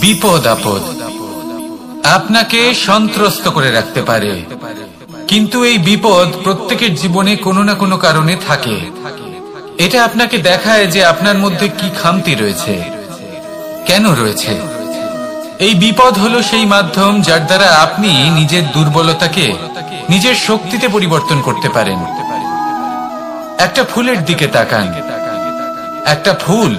বিপদ আপদ আপনাকে সন্ত্রস্ত করে রাখতে পারে, কিন্তু এই বিপদ প্রত্যেকের জীবনে কোনো না কোনো কারণে থাকে। এটা আপনাকে দেখায় যে আপনার মধ্যে কি খামতি রয়েছে, কেন রয়েছে। এই বিপদ হলো সেই মাধ্যম যার দ্বারা আপনি নিজের দুর্বলতাকে নিজের শক্তিতে পরিবর্তন করতে পারেন। একটা ফুলের দিকে তাকান। একটা ফুল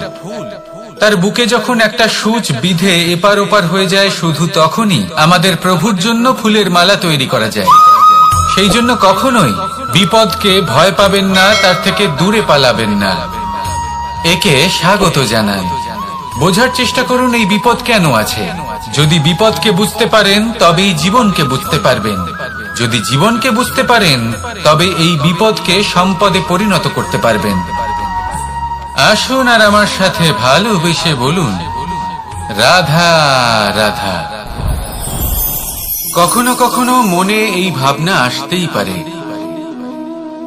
তার বুকে যখন একটা সূচ বিধে এপার ওপার হয়ে যায়, শুধু তখনই আমাদের প্রভুর জন্য ফুলের মালা তৈরি করা যায়। সেই জন্য কখনোই বিপদকে ভয় পাবেন না, তার থেকে দূরে পালাবেন না, একে স্বাগত জানান। বোঝার চেষ্টা করুন এই বিপদ কেন আছে। যদি বিপদকে বুঝতে পারেন তবেই জীবনকে বুঝতে পারবেন। যদি জীবনকে বুঝতে পারেন তবে এই বিপদকে সম্পদে পরিণত করতে পারবেন। আসুন আর আমার সাথে ভালোবেসে বলুন, রাধা রাধা। কখনো কখনো মনে এই ভাবনা আসতেই পারে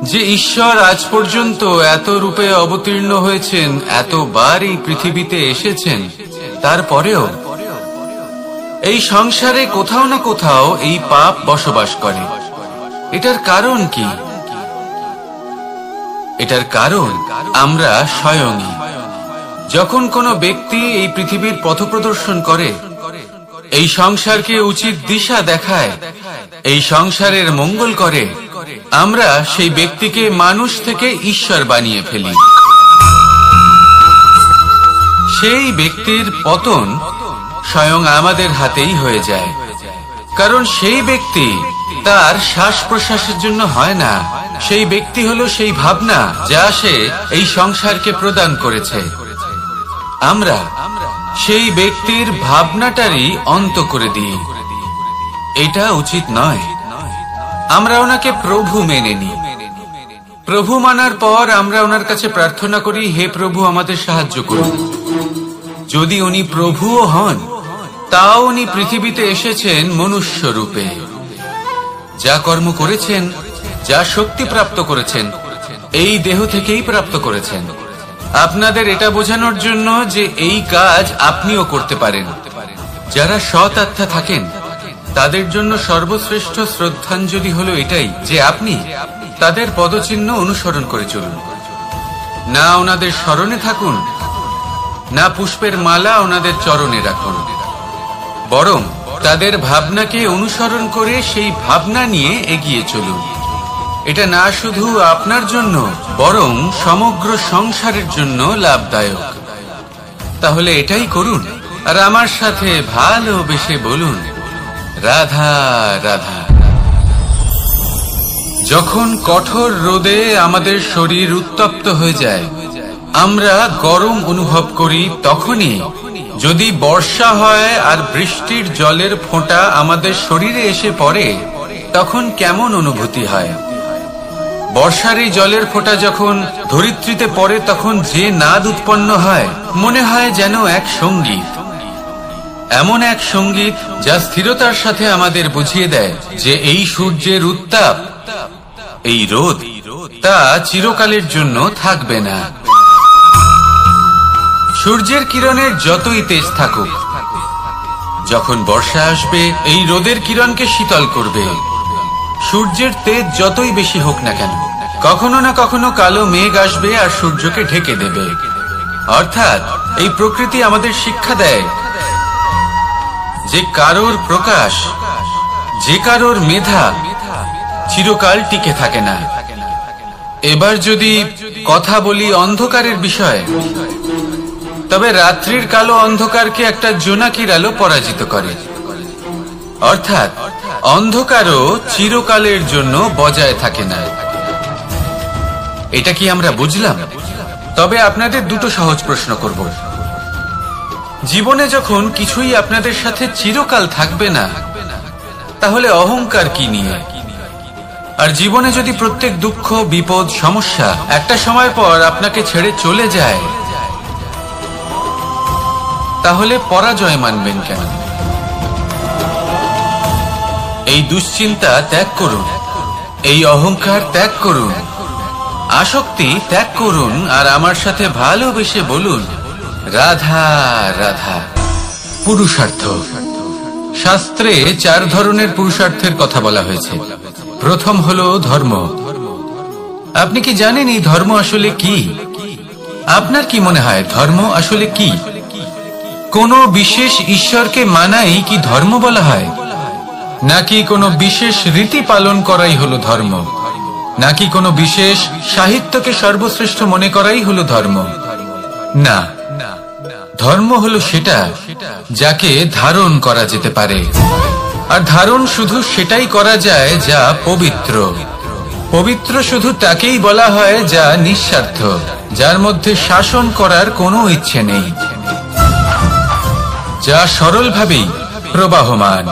যে ঈশ্বর আজ পর্যন্ত এত রূপে অবতীর্ণ হয়েছেন, এতবার এই পৃথিবীতে এসেছেন, তারপরেও এই সংসারে কোথাও না কোথাও এই পাপ বসবাস করে। এটার কারণ কি? এটার কারণ আমরা স্বয়ংই। যখন কোনো ব্যক্তি এই পৃথিবীর পথপ্রদর্শন করে, এই সংসারকে উচিত দিশা দেখায়, এই সংসারের মঙ্গল করে, আমরা সেই ব্যক্তিকে মানুষ থেকে ঈশ্বর বানিয়ে ফেলি। সেই ব্যক্তির পতন স্বয়ং আমাদের হাতেই হয়ে যায়, কারণ সেই ব্যক্তি তার শ্বাস প্রশ্বাসের জন্য হয় না। সেই ব্যক্তি হলো সেই ভাবনা যা সে এই সংসারকে প্রদান করেছে। আমরা সেই ব্যক্তির ভাবনাটারই অন্ত করে দিই। এটা উচিত নয়। আমরা ওনাকে প্রভু মেনে নিই। প্রভু মানার পর আমরা ওনার কাছে প্রার্থনা করি, হে প্রভু আমাদের সাহায্য করুন। যদি উনি প্রভুও হন, তাও উনি পৃথিবীতে এসেছেন মনুষ্য রূপে। যা কর্ম করেছেন, যা শক্তি প্রাপ্ত করেছেন, এই দেহ থেকেই প্রাপ্ত করেছেন। আপনাদের এটা বোঝানোর জন্য যে এই কাজ আপনিও করতে পারেন। যারা সৎ আত্মা থাকেন তাদের জন্য সর্বশ্রেষ্ঠ শ্রদ্ধাঞ্জলি হলো এটাই যে আপনি তাদের পদচিহ্ন অনুসরণ করে চলুন। না ওনাদের স্মরণে থাকুন, না পুষ্পের মালা ওনাদের চরণে রাখুন, বরং তাদের ভাবনাকে অনুসরণ করে সেই ভাবনা নিয়ে এগিয়ে চলুন। এটা না শুধু আপনার জন্য, বরং সমগ্র সংসারের জন্য লাভদায়ক। তাহলে এটাই করুন আর আমার সাথে ভালোবেসে বলুন, রাধা রাধা। যখন কঠোর রোদে আমাদের শরীর উত্তপ্ত হয়ে যায়, আমরা গরম অনুভব করি, তখনই যদি বর্ষা হয় আর বৃষ্টির জলের ফোঁটা আমাদের শরীরে এসে পড়ে, তখন কেমন অনুভূতি হয়? বর্ষার এই জলের ফোঁটা যখন ধরিত্রীতে পড়ে, তখন যে নাদ উৎপন্ন হয়, মনে হয় যেন এক সঙ্গীত। এমন এক সঙ্গীত যা স্থিরতার সাথে আমাদের বুঝিয়ে দেয় যে এই সূর্যের উত্তাপ, এই রোদ, তা চিরকালের জন্য থাকবে না। সূর্যের কিরণের যতই তেজ থাকুক, যখন বর্ষা আসবে এই রোদের কিরণকে শীতল করবে। সূর্যের তেজ যতই বেশি হোক না কেন, কখনো না কখনো কালো মেঘ আসবে আর সূর্যকে ঢেকে দেবে। অর্থাৎ এই প্রকৃতি আমাদের শিক্ষা দেয় যে কারোর প্রকাশ, যে কারোর মেধা চিরকাল টিকে থাকে না। এবার যদি কথা বলি অন্ধকারের বিষয়ে, তবে রাত্রির কালো অন্ধকারকে একটা জোনাকির আলো পরাজিত করে। অর্থাৎ অন্ধকারও চিরকালের জন্য বজায় থাকে না। এটা কি আমরা বুঝলাম? তবে আপনাদের দুটো সহজ প্রশ্ন করব। জীবনে যখন কিছুই আপনাদের সাথে চিরকাল থাকবে না, তাহলে অহংকার কি নিয়ে? আর জীবনে যদি প্রত্যেক দুঃখ, বিপদ, সমস্যা একটা সময় পর আপনাকে ছেড়ে চলে যায়, তাহলে পরাজয় মানবেন কেন? এই দুশ্চিন্তা ত্যাগ করুন, এই অহংকার ত্যাগ করুন, আসক্তি ত্যাগ করুন আর আমার সাথে ভালোবেসে বলুন, রাধা রাধা। পুরুষার্থ। শাস্ত্রে 4 ধরনের পুরুষার্থের কথা বলা হয়েছে। প্রথম হলো ধর্ম। আপনি কি জানেন এই ধর্ম আসলে কি? আপনার কি মনে হয় ধর্ম আসলে কি? কোনো বিশেষ ঈশ্বরকে মানাই কি ধর্ম বলা হয়, নাকি কোনো বিশেষ রীতি পালন করাই হলো ধর্ম, নাকি কোনো বিশেষ সাহিত্যকে সর্বশ্রেষ্ঠ মনে করাই হলো ধর্ম? না, ধর্ম হলো সেটা যাকে ধারণ করা যেতে পারে, আর ধারণ শুধু সেটাই করা যায় যা পবিত্র। পবিত্র শুধু তাকেই বলা হয় যা নিঃস্বার্থ, যার মধ্যে শাসন করার কোনো ইচ্ছে নেই, যা সরলভাবেই প্রবাহমান,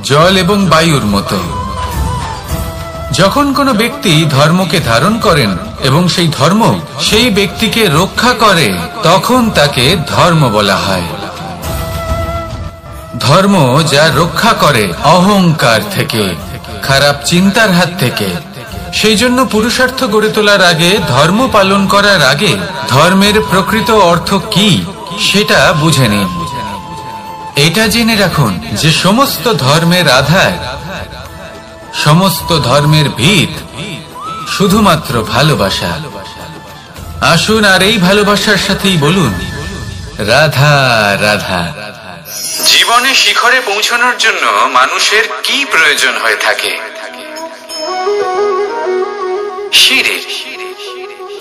জল এবং বায়ুর মতো। যখন কোনো ব্যক্তি ধর্মকে ধারণ করেন এবং সেই ধর্ম সেই ব্যক্তিকে রক্ষা করে, তখন তাকে ধর্ম বলা হয়। ধর্ম যা রক্ষা করে অহংকার থেকে, খারাপ চিন্তার হাত থেকে। সেই জন্য পুরুষার্থ গড়ে তোলার আগে, ধর্ম পালন করার আগে ধর্মের প্রকৃত অর্থ কি সেটা বুঝে নিন। এটা জেনে রাখুন যে সমস্ত ধর্মের আধার, সমস্ত ধর্মের ভিত শুধুমাত্র ভালোবাসা। আসুন আর এই ভালোবাসার সাথেই বলুন রাধা রাধা। জীবনে শিখরে পৌঁছানোর জন্য মানুষের কি প্রয়োজন হয়ে থাকে? সিঁড়ি।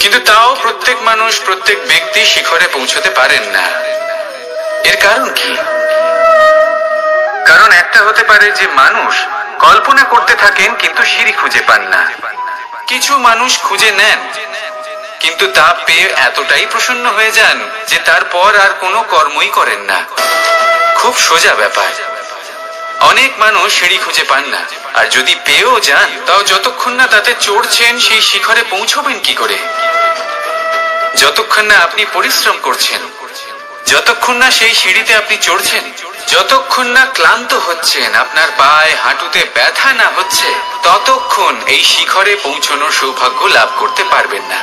কিন্তু তাও প্রত্যেক মানুষ, প্রত্যেক ব্যক্তি শিখরে পৌঁছতে পারেন না। এর কারণ কি? কারণ একটা হতে পারে যে মানুষ কল্পনা করতে থাকেন কিন্তু সিঁড়ি খুঁজে পান না। কিছু মানুষ খুঁজে নেন কিন্তু তা পেয়ে এতটাই প্রসন্ন হয়ে যান যে তারপর আর কোনো কর্মই করেন না। খুব সোজা ব্যাপার। অনেক মানুষ সিঁড়ি খুঁজে পান না, আর যদি পেয়েও যান তাও যতক্ষণ না তাতে চড়ছেন সেই শিখরে পৌঁছবেন কি করে? যতক্ষণ না আপনি পরিশ্রম করছেন, যতক্ষণ না সেই সিঁড়িতে আপনি চড়ছেন, যতক্ষণ না ক্লান্ত হচ্ছেন, আপনার পায়ে হাঁটুতে ব্যথা না হচ্ছে, ততক্ষণ এই শিখরে পৌঁছানোর সৌভাগ্য লাভ করতে পারবেন না।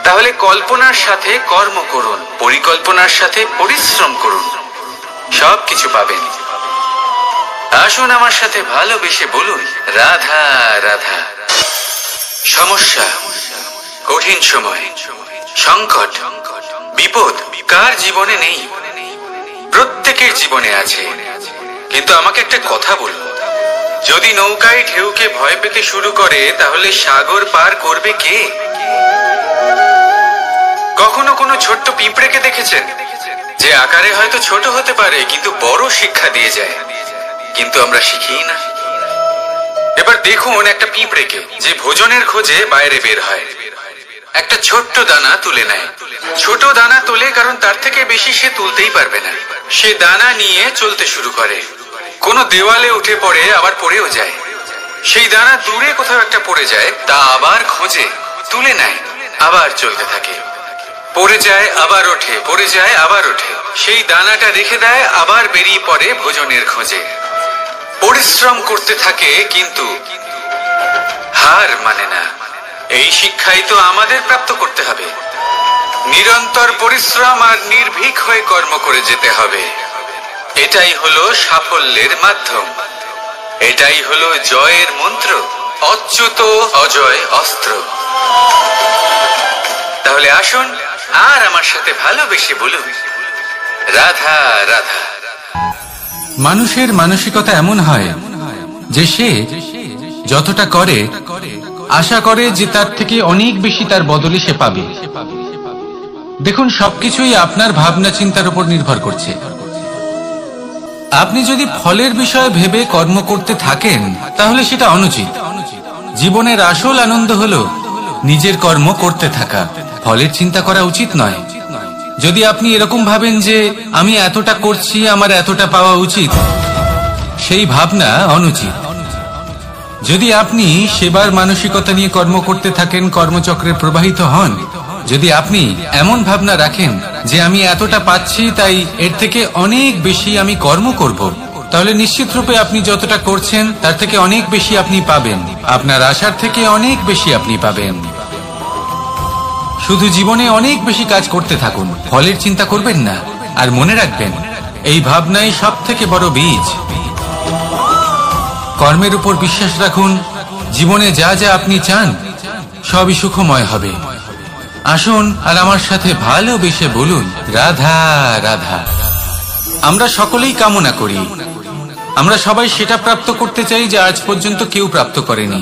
তাহলে কল্পনার সাথে কর্ম করুন, পরিকল্পনার সাথে পরিশ্রম করুন, সবকিছু পাবেন। আসুন আমার সাথে ভালোবেসে বলুন রাধা রাধা। সমস্যা, কঠিন সময়, সংকট, বিপদ কার জীবনে নেই? প্রত্যেকের জীবনে আছে। কিন্তু আমাকে একটা কথা বলুন, যদি নৌকায় ঢেউকে ভয় পেতে শুরু করে তাহলে সাগর পার করবে কে? কখনো কোনো ছোট্ট পিঁপড়েকে দেখেছেন যে আকারে হয়তো ছোট হতে পারে কিন্তু বড় শিক্ষা দিয়ে যায়? কিন্তু আমরা শিখি না। এবার দেখুন একটা পিঁপড়েকে যে ভোজনের খোঁজে বাইরে বের হয়, একটা ছোট্ট দানা তুলে নেয়। ছোট দানা তোলে কারণ তার থেকে বেশি সে তুলতেই পারবে না। সে দানা নিয়ে চলতে শুরু করে, কোনো দেওয়ালে উঠে পড়ে, আবার পড়েও যায়। সেই দানা দূরে কোথাও একটা পড়ে যায়, তা আবার খোঁজে, তুলে নেয়, আবার চলতে থাকে। পড়ে যায় আবার ওঠে, পড়ে যায় আবার ওঠে। সেই দানাটা রেখে দেয়, আবার বেরিয়ে পড়ে ভোজনের খোঁজে। পরিশ্রম করতে থাকে কিন্তু হার মানে না। এই শিক্ষাই তো আমাদের প্রাপ্ত করতে হবে। নিরন্তর পরিশ্রম আর নির্ভীক হয়ে কর্ম করে যেতে হবে। এটাই হলো সাফল্যের মাধ্যম, এটাই হলো জয়ের মন্ত্র, অচ্যুত অজয় অস্ত্র। তাহলে আসুন আর আমার সাথে ভালোবেসে বলুন রাধা রাধা। মানুষের মানসিকতা এমন হয় যে সে যতটা করে আশা করে যে তার থেকে অনেক বেশি তার বদলে সে পাবে। দেখুন, সবকিছুই আপনার ভাবনা চিন্তার উপর নির্ভর করছে। আপনি যদি ফলের বিষয়ে ভেবে কর্ম করতে থাকেন তাহলে সেটা অনুচিত। জীবনের আসল আনন্দ হলো নিজের কর্ম করতে থাকা, ফলের চিন্তা করা উচিত নয়। যদি আপনি এরকম ভাবেন যে আমি এতটা করছি, আমার এতটা পাওয়া উচিত, সেই ভাবনা অনুচিত। যদি আপনি সেবার মানসিকতা নিয়ে কর্ম করতে থাকেন, কর্মচক্রে প্রবাহিত হন, যদি আপনি এমন ভাবনা রাখেন যে আমি এতটা পাচ্ছি তাই এর থেকে অনেক বেশি আমি কর্ম করব, তাহলে নিশ্চিত রূপে আপনি যতটা করছেন তার থেকে অনেক বেশি আপনি পাবেন। আপনার আশার থেকে অনেক বেশি আপনি পাবেন। শুধু জীবনে অনেক বেশি কাজ করতে থাকুন, ফলের চিন্তা করবেন না। আর মনে রাখবেন, এই ভাবনাই সব থেকে বড় বীজ। কর্মের উপর বিশ্বাস রাখুন, জীবনে যা যা আপনি চান সবই সুখময় হবে। আসুন আর আমার সাথে ভালোবেসে বলুন, রাধা রাধা। আমরা সকলেই কামনা করি, আমরা সবাই সেটা প্রাপ্ত করতে চাই যা আজ পর্যন্ত কেউ প্রাপ্ত করেনি,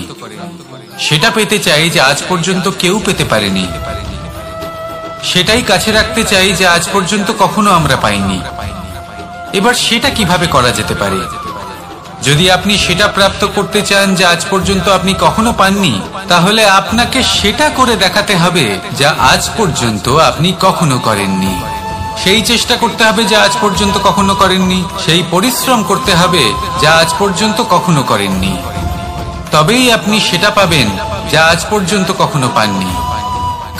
সেটা পেতে চাই যে আজ পর্যন্ত কেউ পেতে পারেনি, সেটাই কাছে রাখতে চাই যে আজ পর্যন্ত কখনো আমরা পাইনি। এবার সেটা কিভাবে করা যেতে পারে? যদি আপনি সেটা প্রাপ্ত করতে চান যা আজ পর্যন্ত আপনি কখনো পাননি, তাহলে আপনাকে সেটা করে দেখাতে হবে যা আজ পর্যন্ত আপনি কখনো করেননি। সেই চেষ্টা করতে হবে যা আজ পর্যন্ত কখনো করেননি, সেই পরিশ্রম করতে হবে যা আজ পর্যন্ত কখনো করেননি। তবেই আপনি সেটা পাবেন যা আজ পর্যন্ত কখনো পাননি।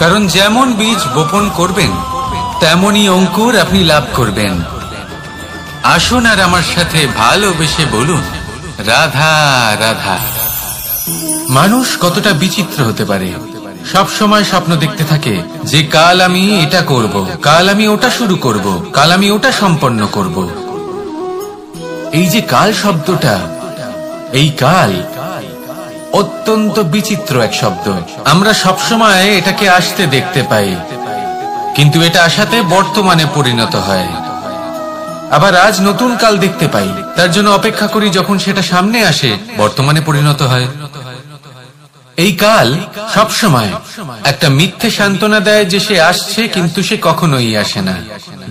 কারণ যেমন বীজ বপন করবেন তেমনই অঙ্কুর আপনি লাভ করবেন। আসুন আর আমার সাথে ভালোবেসে বলুন, রাধা রাধা। মানুষ কতটা বিচিত্র হতে পারে। সব সময় স্বপ্ন দেখতে থাকে যে কাল আমি এটা করব, কাল আমি ওটা শুরু করব, কাল আমি ওটা সম্পন্ন করব। এই যে কাল শব্দটা, এই কাল অত্যন্ত বিচিত্র এক শব্দ। আমরা সব সময় এটাকে আসতে দেখতে পাই, কিন্তু এটা আসাতে বর্তমানে পরিণত হয়। আবার আজ নতুন কাল দেখতে পাই, তার জন্য অপেক্ষা করি, যখন সেটা সামনে আসে বর্তমানে পরিণত হয়। এই কাল সব সময় একটা মিথ্যে সান্ত্বনা দেয় যে সে আসছে, কিন্তু সে কখনোই আসে না।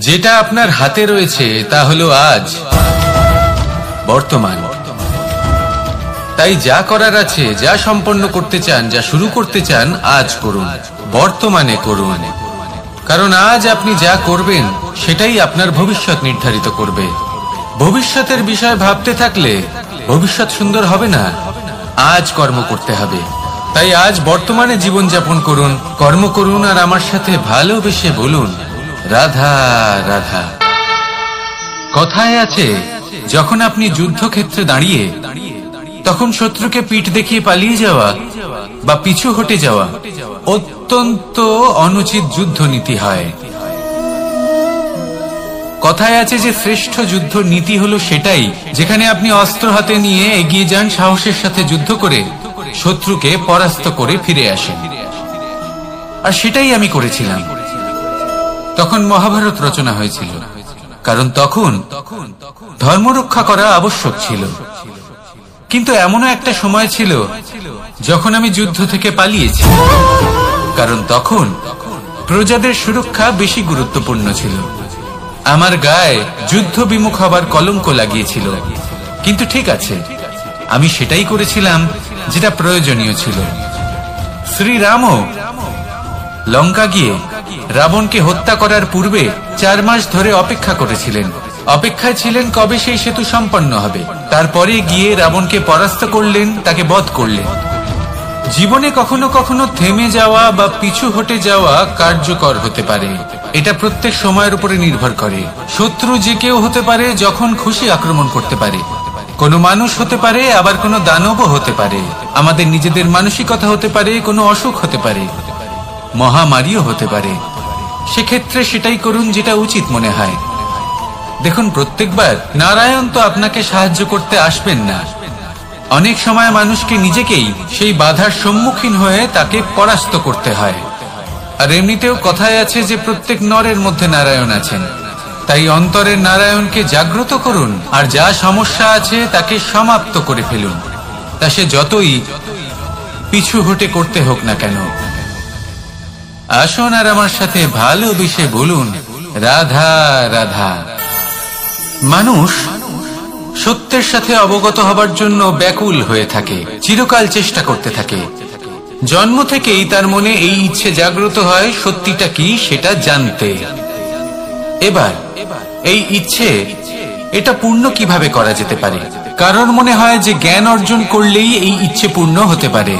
যেটা আপনার হাতে রয়েছে তা হলো আজ, বর্তমান। তাই যা করার আছে, যা সম্পন্ন করতে চান, যা শুরু করতে চান, আজ করুন, বর্তমানে করুন। কারণ আজ আপনি যা করবেন সেটাই আপনার ভবিষ্যৎ নির্ধারিত করবে। ভবিষ্যতের বিষয় ভাবতে থাকলে ভবিষ্যৎ সুন্দর হবে না। আজ কর্ম করতে হবে। তাই আজ বর্তমানে জীবন যাপন করুন, কর্ম করুন, আর আমার সাথে ভালোবেসে বলুন, রাধা রাধা। কথায় আছে, যখন আপনি যুদ্ধক্ষেত্রে দাঁড়িয়ে তখন শত্রুকে পিঠ দেখিয়ে পালিয়ে যাওয়া বা পিছু হটে যাওয়া অত্যন্ত অনুচিত যুদ্ধ নীতি হয়। কথায় আছে যে শ্রেষ্ঠ যুদ্ধ নীতি হলো সেটাই যেখানে আপনি অস্ত্র হাতে নিয়ে এগিয়ে যান, সাহসের সাথে যুদ্ধ করে শত্রুকে পরাস্ত করে ফিরে আসেন। আর সেটাই আমি করেছিলাম। তখন মহাভারত রচনা হয়েছিল, কারণ তখন ধর্ম রক্ষা করা আবশ্যক ছিল। কিন্তু এমনও একটা সময় ছিল যখন আমি যুদ্ধ থেকে পালিয়েছি, কারণ তখন প্রজাদের সুরক্ষা বেশি গুরুত্বপূর্ণ ছিল। আমার গায়ে যুদ্ধ বিমুখ হবার কলঙ্ক লাগিয়েছিল। কিন্তু ঠিক আছে, আমি সেটাই করেছিলাম যেটা প্রয়োজনীয় ছিল। শ্রীরামও লঙ্কা গিয়ে রাবণকে হত্যা করার পূর্বে 4 মাস ধরে অপেক্ষা করেছিলেন। অপেক্ষায় ছিলেন কবে সেই সেতু সম্পন্ন হবে। তারপরে গিয়ে রাবণকে পরাস্ত করলেন, তাকে বধ করলেন। জীবনে কখনো কখনো থেমে যাওয়া বা পিছু হটে যাওয়া কার্যকর হতে পারে। এটা প্রত্যেক সময়ের উপরে নির্ভর করে। শত্রু যে কেউ হতে পারে, যখন খুশি আক্রমণ করতে পারে। কোনো মানুষ হতে পারে, আবার কোনো দানবও হতে পারে। আমাদের নিজেদের মানসিকতা হতে পারে, কোনো অসুখ হতে পারে, মহামারীও হতে পারে। সেক্ষেত্রে সেটাই করুন যেটা উচিত মনে হয়। দেখুন, প্রত্যেকবার নারায়ণ তো আপনাকে সাহায্য করতে আসবেন না। অনেক সময় মানুষকে নিজেকেই সেই বাধার সম্মুখীন হয়ে তাকে পরাস্ত করতে হয়। আর এমনিতেও কথায় আছে যে প্রত্যেক নরের মধ্যে নারায়ণ আছেন। তাই অন্তরের নারায়ণকে জাগ্রত করুন, আর যা সমস্যা আছে তাকে সমাপ্ত করে ফেলুন, তা সে যতই পিছু হটে করতে হোক না কেন। আসুন আর আমার সাথে ভালোবেসে বলুন, রাধা রাধা। মানুষ সত্যের সাথে অবগত হবার জন্য ব্যাকুল হয়ে থাকে, চিরকাল চেষ্টা করতে থাকে। জন্ম থেকেই তার মনে এই ইচ্ছে জাগ্রত হয় সত্যিটা কি সেটা জানতে। এবার এই ইচ্ছে, এটা পূর্ণ কিভাবে করা যেতে পারে? কারণ মনে হয় যে জ্ঞান অর্জন করলেই এই ইচ্ছে পূর্ণ হতে পারে।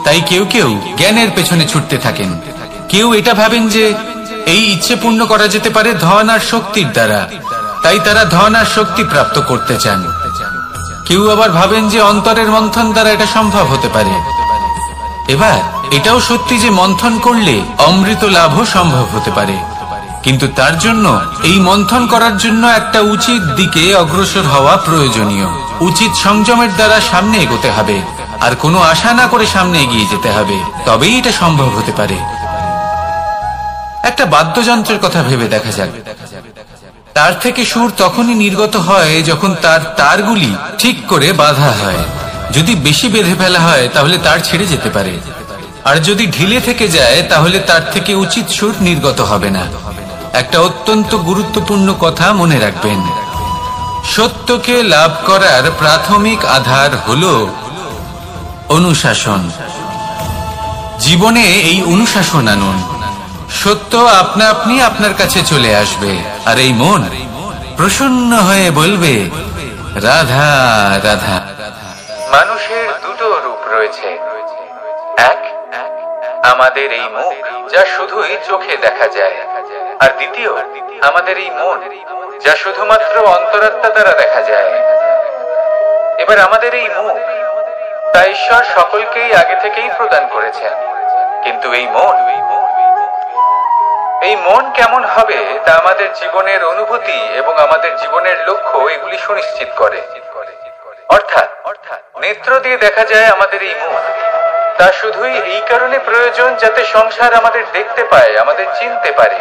তাই কেউ কেউ জ্ঞানের পেছনে ছুটতে থাকেন। কেউ এটা ভাবেন যে এই ইচ্ছে পূর্ণ করা যেতে পারে ধন আর শক্তির দ্বারা, তাই তারা ধন আর শক্তি প্রাপ্ত করতে চান। কেউ আবার ভাবেন যে অন্তরের মন্থন দ্বারা এটা সম্ভব হতে পারে। এবার এটাও সত্যি যে মন্থন করলে অমৃত লাভও সম্ভব হতে পারে। কিন্তু তার জন্য এই মন্থন করার জন্য একটা উচিত দিকে অগ্রসর হওয়া প্রয়োজনীয়। উচিত সংযমের দ্বারা সামনে এগোতে হবে, আর কোনো আশা না করে সামনে এগিয়ে যেতে হবে, তবেই এটা সম্ভব হতে পারে। একটা বাদ্যযন্ত্রের কথা ভেবে দেখা যাক। তার থেকে সুর তখনই নির্গত হয় যখন তার তারগুলি ঠিক করে বাঁধা হয়। যদি বেশি বেঁধে ফেলা হয় তাহলে তার ছেড়ে যেতে পারে, আর যদি ঢিলে থেকে যায় তাহলে তার থেকে উচিত সুর নির্গত হবে না। একটা অত্যন্ত গুরুত্বপূর্ণ কথা মনে রাখবেন, সত্যকে লাভ করার প্রাথমিক আধার হলো অনুশাসন। জীবনে এই অনুশাসন আনুন, সত্য আপনা আপনি আপনার কাছে চলে আসবে, আর এই মন প্রসন্ন হয়ে বলবে রাধা রাধা। মানুষের দুটো রূপ রয়েছে, এক আমাদের এই মুখ যা শুধুই চোখে দেখা যায়, আর দ্বিতীয় আমাদের এই মন যা শুধুমাত্র অন্তরাত্মা দ্বারা দেখা যায়। এবার আমাদের এই মুখ তা ঈশ্বর সকলকেই আগে থেকেই প্রদান করেছেন, কিন্তু এই মন কেমন হবে তা আমাদের জীবনের অনুভূতি এবং আমাদের জীবনের লক্ষ্য এগুলি সুনিশ্চিত করে। অর্থাৎ নেত্র দিয়ে দেখা যায় আমাদের এই মুখ, তা শুধুই এই কারণে প্রয়োজন যাতে সংসার আমাদের দেখতে পায়, আমাদের চিনতে পারে।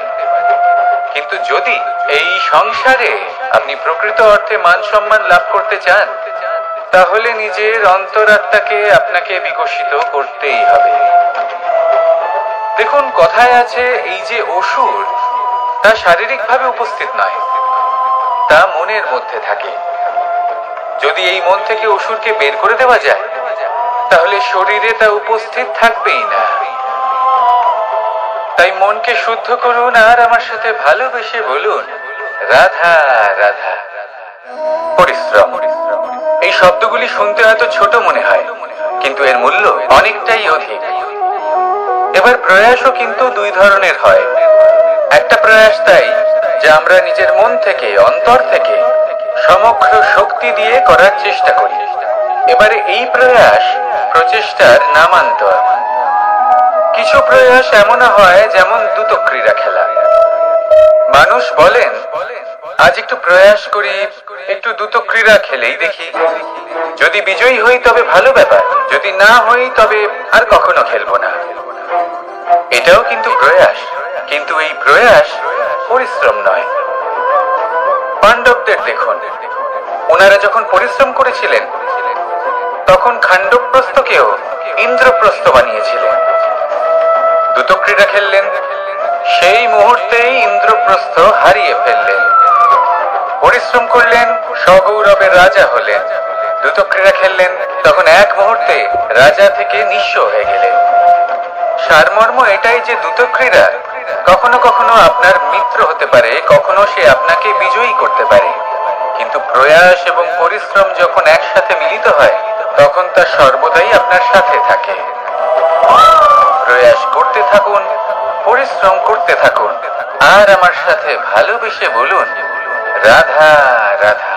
কিন্তু যদি এই সংসারে আপনি প্রকৃত অর্থে মান সম্মান লাভ করতে চান, তাহলে নিজের অন্তরাত্মাকে আপনাকে বিকশিত করতেই হবে। দেখুন, কথায় আছে এই যে অসুর, তা শারীরিকভাবে উপস্থিত নয়, তা মনের মধ্যে থাকে। যদি এই মন থেকে অসুরকে বের করে দেওয়া যায়, তাহলে শরীরে তা উপস্থিত থাকবেই না। তাই মনকে শুদ্ধ করুন আর আমার সাথে ভালোবেসে বলুন রাধা রাধা। পরিশ্রম, এই শব্দগুলি শুনতে হয়তো ছোট মনে হয়, কিন্তু এর মূল্য অনেকটাই অধিক। এবার প্রয়াসও কিন্তু দুই ধরনের হয়। একটা প্রয়াস তাই যা আমরা নিজের মন থেকে, অন্তর থেকে সমগ্র শক্তি দিয়ে করার চেষ্টা করি। এবারে এই প্রয়াস প্রচেষ্টার নামান্তর। কিছু প্রয়াস এমন হয় যেমন দ্রুতক্রীড়া খেলা। মানুষ বলেন আজ একটু প্রয়াস করি, একটু দ্রুতক্রীড়া খেলেই দেখি, যদি বিজয়ী হই তবে ভালো ব্যাপার, যদি না হই তবে আর কখনো খেলবো না। এটাও কিন্তু প্রয়াস, কিন্তু এই প্রয়াস পরিশ্রম নয়। পাণ্ডবদের দেখুন, ওনারা যখন পরিশ্রম করেছিলেন তখন খাণ্ডবপ্রস্থকেও ইন্দ্রপ্রস্থ বানিয়েছিলেন। দ্রুতক্রীড়া খেললেন, সেই মুহূর্তেই ইন্দ্রপ্রস্থ হারিয়ে ফেললেন। পরিশ্রম করলেন, সগৌরবের রাজা হলেন। দ্রুতক্রীড়া খেললেন, তখন এক মুহূর্তে রাজা থেকে নিঃস্ব হয়ে গেলেন। সারমর্ম এটাই যে দ্রুতক্রীড়া কখনো কখনো আপনার মিত্র হতে পারে, কখনো সে আপনাকে বিজয়ী করতে পারে, কিন্তু প্রয়াস এবং পরিশ্রম যখন একসাথে মিলিত হয় তখন তা সর্বদাই আপনার সাথে থাকে। প্রয়াস করতে থাকুন, পরিশ্রম করতে থাকুন, আর আমার সাথে ভালোবেসে বলুন রাধা রাধা।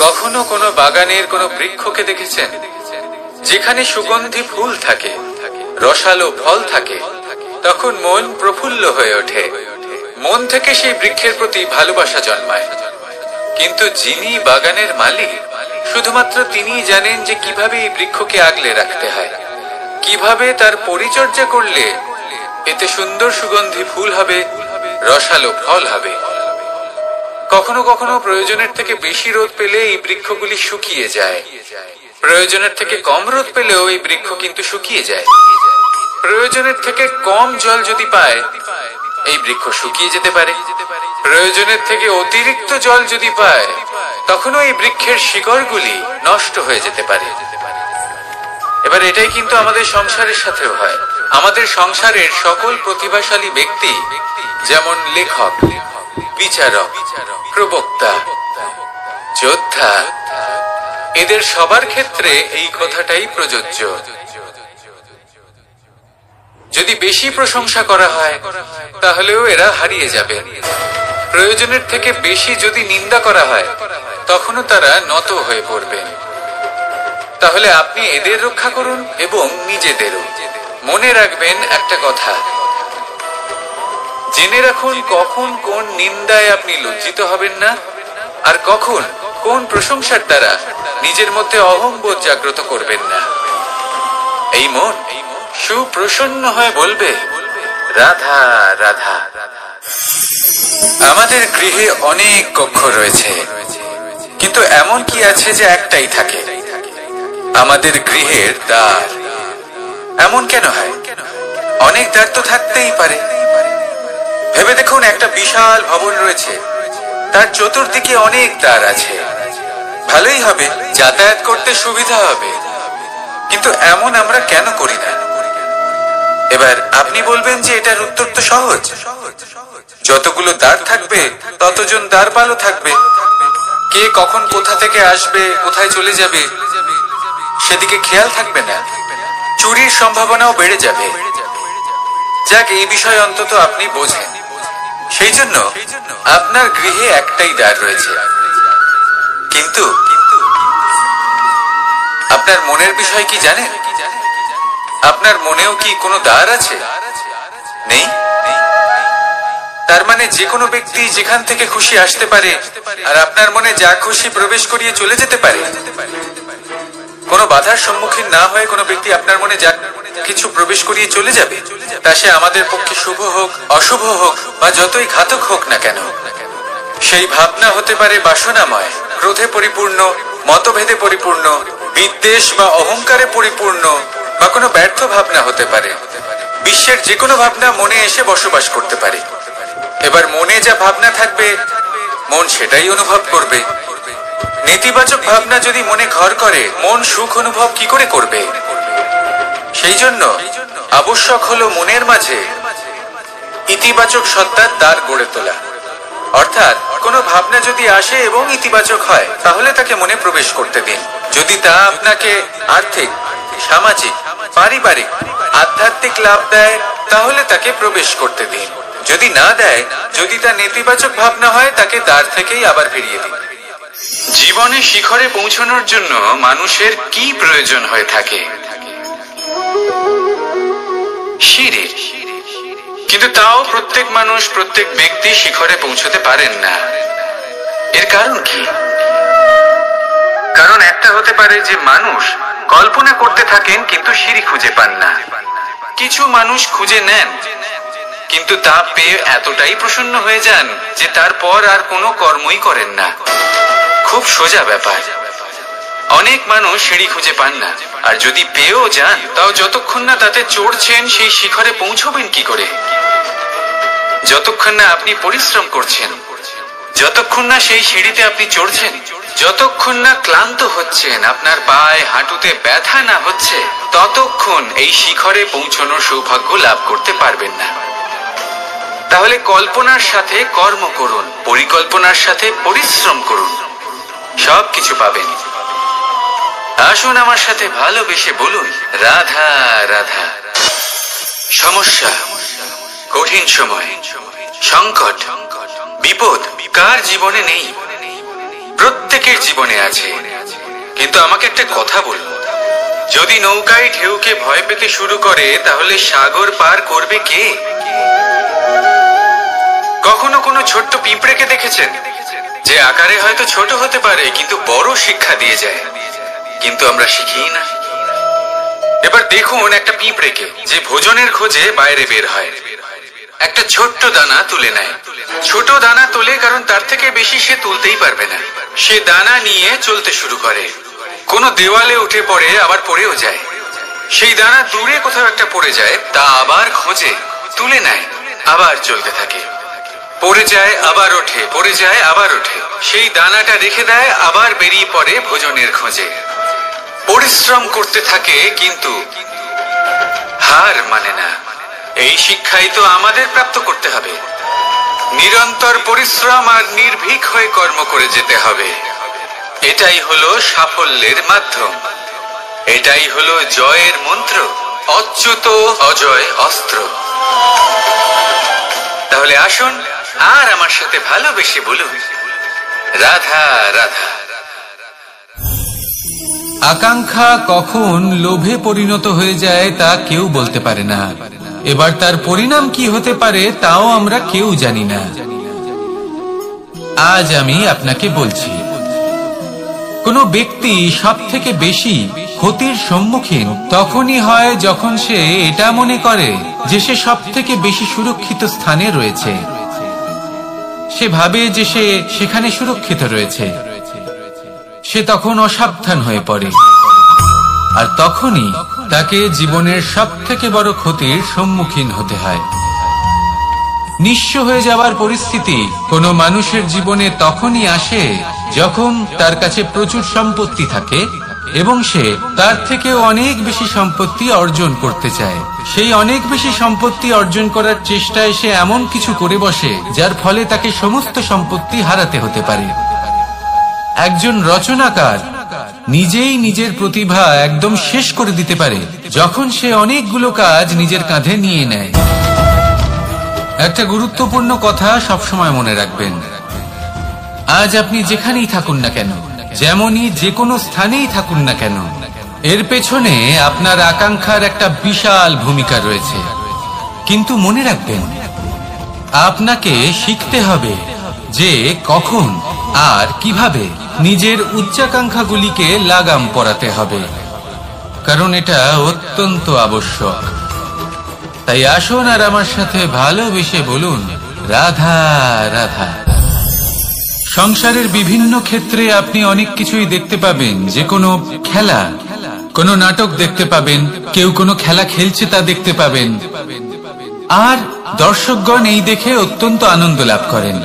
কখনো কোনো বাগানের কোনো বৃক্ষকে দেখেছেন যেখানে সুগন্ধি ফুল থাকে, রসালো ফল থাকে? তখন মন প্রফুল্ল হয়ে ওঠে, মন থেকে সেই বৃক্ষের প্রতি ভালোবাসা জন্মায়। কিন্তু যিনি বাগানের মালিক, শুধুমাত্র তিনিই জানেন যে কিভাবে এই বৃক্ষকে আগলে রাখতে হয়, কিভাবে তার পরিচর্যা করলে এতে সুন্দর সুগন্ধি ফুল হবে, রসালো ফল হবে। কখনো কখনো প্রয়োজনের থেকে বেশি রোদ পেলে এই বৃক্ষগুলি শুকিয়ে যায়, প্রয়োজনের থেকে কম রোদ পেলেও এই বৃক্ষ কিন্তু শুকিয়ে যায়। প্রয়োজনের থেকে কম জল যদি পায় এই বৃক্ষ শুকিয়ে যেতে পারে, প্রয়োজনের থেকে অতিরিক্ত জল যদি পায় তখনও এই বৃক্ষের শিকড়গুলি নষ্ট হয়ে যেতে পারে। এবার এটাই কিন্তু আমাদের সংসারের সাথেও হয়। আমাদের সংসারের সকল প্রতিভাশালী ব্যক্তি, যেমন লেখক, বিচারক, প্রবক্তা, যোদ্ধা, এদের সবার ক্ষেত্রে এই কথাটাই প্রযোজ্য। যদি বেশি প্রশংসা করা হয় তাহলেও এরা হারিয়ে যাবে। প্রয়োজনের থেকে বেশি যদি নিন্দা করা হয় তখনও তারা নত হয়ে পড়বে। তাহলে আপনি এদের রক্ষা করুন এবং নিজেদেরও। মনে রাখবেন একটা কথা, জেনে রাখুন কখন কোন নিন্দায় আপনি লজ্জিত হবেন না, আর কখন কোন প্রশংসার দ্বারা নিজের মধ্যে অহংবোধ জাগ্রত করবেন না। এই মন সুপ্রসন্ন হয়ে বলবে, রাধা রাধা। আমাদের গৃহে অনেক কক্ষ রয়েছে, কিন্তু এমন কি আছে যে একটাই থাকে? আমাদের গৃহের দ্বার। এমন কেন হয়? অনেক দ্বার তো থাকতেই পারে। ভেবে দেখুন, একটা বিশাল ভবন রয়েছে, তার চতুর্দিকে অনেক দ্বার আছে। ভালোই হবে, যাতায়াত করতে সুবিধা হবে, কিন্তু এমন আমরা কেন করি না? এবার আপনি বলবেন যে এটার উত্তর তো সহজ। যতগুলো দ্বার থাকবে ততজন দ্বারপালও থাকবে। কে কখন কোথা থেকে আসবে, কোথায় চলে যাবে সেদিকে খেয়াল থাকবে না। চুরির সম্ভাবনাও বেড়ে যাবে। যাক, এই বিষয় অন্তত আপনি বোঝেন। সেই জন্য আপনার গৃহে একটাই দ্বার রয়েছে। কিন্তু আপনার মনের বিষয় কি জানেন? আপনার মনেও কি কোনো দ্বার আছে? নেই। তার মানে যে কোনো ব্যক্তি যেখান থেকে খুশি আসতে পারে, আর আপনার মনে যা খুশি প্রবেশ করিয়ে চলে যেতে পারে। কোনো বাধার সম্মুখীন না হয়ে কোনো ব্যক্তি আপনার মনে যা কিছু প্রবেশ করিয়ে চলে যাবে, তা সে আমাদের পক্ষে শুভ হোক, অশুভ হোক, বা যতই ঘাতক হোক না কেন। সেই ভাবনা হতে পারে বাসনাময়, ক্রোধে পরিপূর্ণ, মতভেদে পরিপূর্ণ, বিদ্বেষ বা অহংকারে পরিপূর্ণ, বা কোনো ব্যর্থ ভাবনা হতে পারে। বিশ্বের যে কোনো ভাবনা মনে এসে বসবাস করতে পারে। এবার মনে যা ভাবনা থাকবে, মন সেটাই অনুভব করবে। নেতিবাচক ভাবনা যদি মনে ঘর করে, মন সুখ অনুভব কি করে করবে? সেই জন্য আবশ্যক হলো মনের মাঝে ইতিবাচক সত্তার দ্বার গড়ে তোলা। অর্থাৎ কোনো ভাবনা যদি আসে এবং ইতিবাচক হয়, তাহলে তাকে মনে প্রবেশ করতে দিন। যদি তা আপনাকে আর্থিক, সামাজিক, পারিবারিক, আধ্যাত্মিক লাভ দেয়, তাহলে তাকে প্রবেশ করতে দিন। যদি না দেয়, যদি তা নেতিবাচক ভাবনা হয়, তাকে দ্বার থেকেই আবার ফিরিয়ে দিন। জীবনে শিখরে পৌঁছানোর জন্য মানুষের কি প্রয়োজন হয়ে থাকে? সিঁড়ির। কিন্তু তাও প্রত্যেক মানুষ, প্রত্যেক ব্যক্তি শিখরে পৌঁছতে পারেন না। এর কারণ কি? কারণ একটা হতে পারে যে মানুষ কল্পনা করতে থাকেন কিন্তু সিঁড়ি খুঁজে পান না। কিছু মানুষ খুঁজে নেন, কিন্তু তা পেয়ে এতটাই প্রসন্ন হয়ে যান যে তারপর আর কোনো কর্মই করেন না। খুব সোজা ব্যাপার। অনেক মানুষ সিঁড়ি খুঁজে পান না, আর যদি পেয়েও যান, তাও যতক্ষণ না তাতে চড়ছেন, সেই শিখরে পৌঁছবেন কি করে? যতক্ষণ না আপনি পরিশ্রম করছেন, যতক্ষণ না সেই সিঁড়িতে আপনি চড়ছেন, যতক্ষণ না ক্লান্ত হচ্ছেন, আপনার পায়ে হাঁটুতে ব্যথা না হচ্ছে, ততক্ষণ এই শিখরে পৌঁছানোর সৌভাগ্য লাভ করতে পারবেন না। তাহলে কল্পনার সাথে কর্ম করুন, পরিকল্পনার সাথে পরিশ্রম করুন, সবকিছু পাবেন। আসুন আমার সাথে ভালোবেসে বলুন, রাধা রাধা। সমস্যা, কঠিন সময়, সংকট, বিপদ কার জীবনে নেই? প্রত্যেকের জীবনে আছে। কিন্তু আমাকে একটা কথা বলুন, যদি নৌকায় ঢেউকে ভয় পেতে শুরু করে, তাহলে সাগর পার করবে কে? কখনো কোনো ছোট্ট পিঁপড়েকে দেখেছেন, যে আকারে হয়তো ছোট হতে পারে, কিন্তু বড় শিক্ষা দিয়ে যায়? কিন্তু আমরা শিখি না। এবার দেখুন একটা পিঁপড়েকে, যে ভোজনের খোঁজে বাইরে বের হয়, একটা ছোট্ট দানা তুলে নেয়। ছোট দানা তোলে কারণ তার থেকে বেশি সে তুলতেই পারবে না। সে দানা নিয়ে চলতে শুরু করে, কোনো দেওয়ালে উঠে পড়ে, আবার পড়েও যায়। সেই দানা দূরে কোথাও একটা পড়ে যায়, তা আবার খোঁজে, তুলে নেয়, আবার চলতে থাকে। পড়ে যায়, আবার ওঠে, পড়ে যায়, আবার ওঠে। সেই দানাটা রেখে দেয়, আবার বেরিয়ে পড়ে ভোজনের খোঁজে। পরিশ্রম করতে থাকে, কিন্তু হার মানে না। এই শিক্ষাই তো আমাদের প্রাপ্ত করতে হবে। নিরন্তর পরিশ্রম আর নির্ভীক হয়ে কর্ম করে যেতে হবে। এটাই হলো সাফল্যের মাধ্যম, এটাই হলো জয়ের মন্ত্র, অচ্যুত অজয় অস্ত্র। তাহলে আসুন আর আমার সাথে ভালোবেসে বলুন, রাধা রাধা। আকাঙ্ক্ষা কখন লোভে পরিণত হয়ে যায় তা কেউ বলতে পারে না। এবার তার পরিণাম কি হতে পারে তাও আমরা কেউ জানি না। আজ আমি আপনাকে বলছি, কোন ব্যক্তি সব থেকে বেশি ক্ষতির সম্মুখীন তখনই হয় যখন সে এটা মনে করে যে সে সব থেকে বেশি সুরক্ষিত স্থানে রয়েছে। সে ভাবে যে সে সেখানে সুরক্ষিত রয়েছে। সে তখন অসাবধান হয়ে পড়ে, আর তখনই তাকে জীবনের সব থেকে বড় ক্ষতির সম্মুখীন হতে হয়। নিঃস্ব হয়ে যাওয়ার পরিস্থিতি কোনো মানুষের জীবনে তখনই আসে যখন তার কাছে প্রচুর সম্পত্তি থাকে এবং সে তার থেকেও অনেক বেশি সম্পত্তি অর্জন করতে চায়। সেই অনেক বেশি সম্পত্তি অর্জন করার চেষ্টায় সে এমন কিছু করে বসে যার ফলে তাকে সমস্ত সম্পত্তি হারাতে হতে পারে। একজন রচনাকার নিজেই নিজের প্রতিভা একদম শেষ করে দিতে পারে যখন সে অনেকগুলো কাজ নিজের কাঁধে নিয়ে নেয়। একটা গুরুত্বপূর্ণ কথা সবসময় মনে রাখবেন, আজ আপনি যেখানেই থাকুন না কেন, যেমনই যে কোনো স্থানেই থাকুন না কেন, এর পেছনে আপনার আকাঙ্ক্ষার একটা বিশাল ভূমিকা রয়েছে। কিন্তু মনে রাখবেন, আপনাকে শিখতে হবে যে কখন আর কিভাবে নিজের উচ্চাকাঙ্ক্ষাগুলিকে লাগাম পরাতে হবে, কারণ এটা অত্যন্ত আবশ্যক। তাই আসুন আর আমার সাথে ভালোবেসে বলুন, রাধা রাধা। সংসারের বিভিন্ন ক্ষেত্রে আপনি অনেক কিছুই দেখতে পাবেন, যে কোনো খেলা, কোনো নাটক দেখতে পাবেন, কেউ কোনো খেলা খেলছে তা দেখতে পাবেন, আর দর্শকগণ এই দেখে অত্যন্ত আনন্দ লাভ করেন,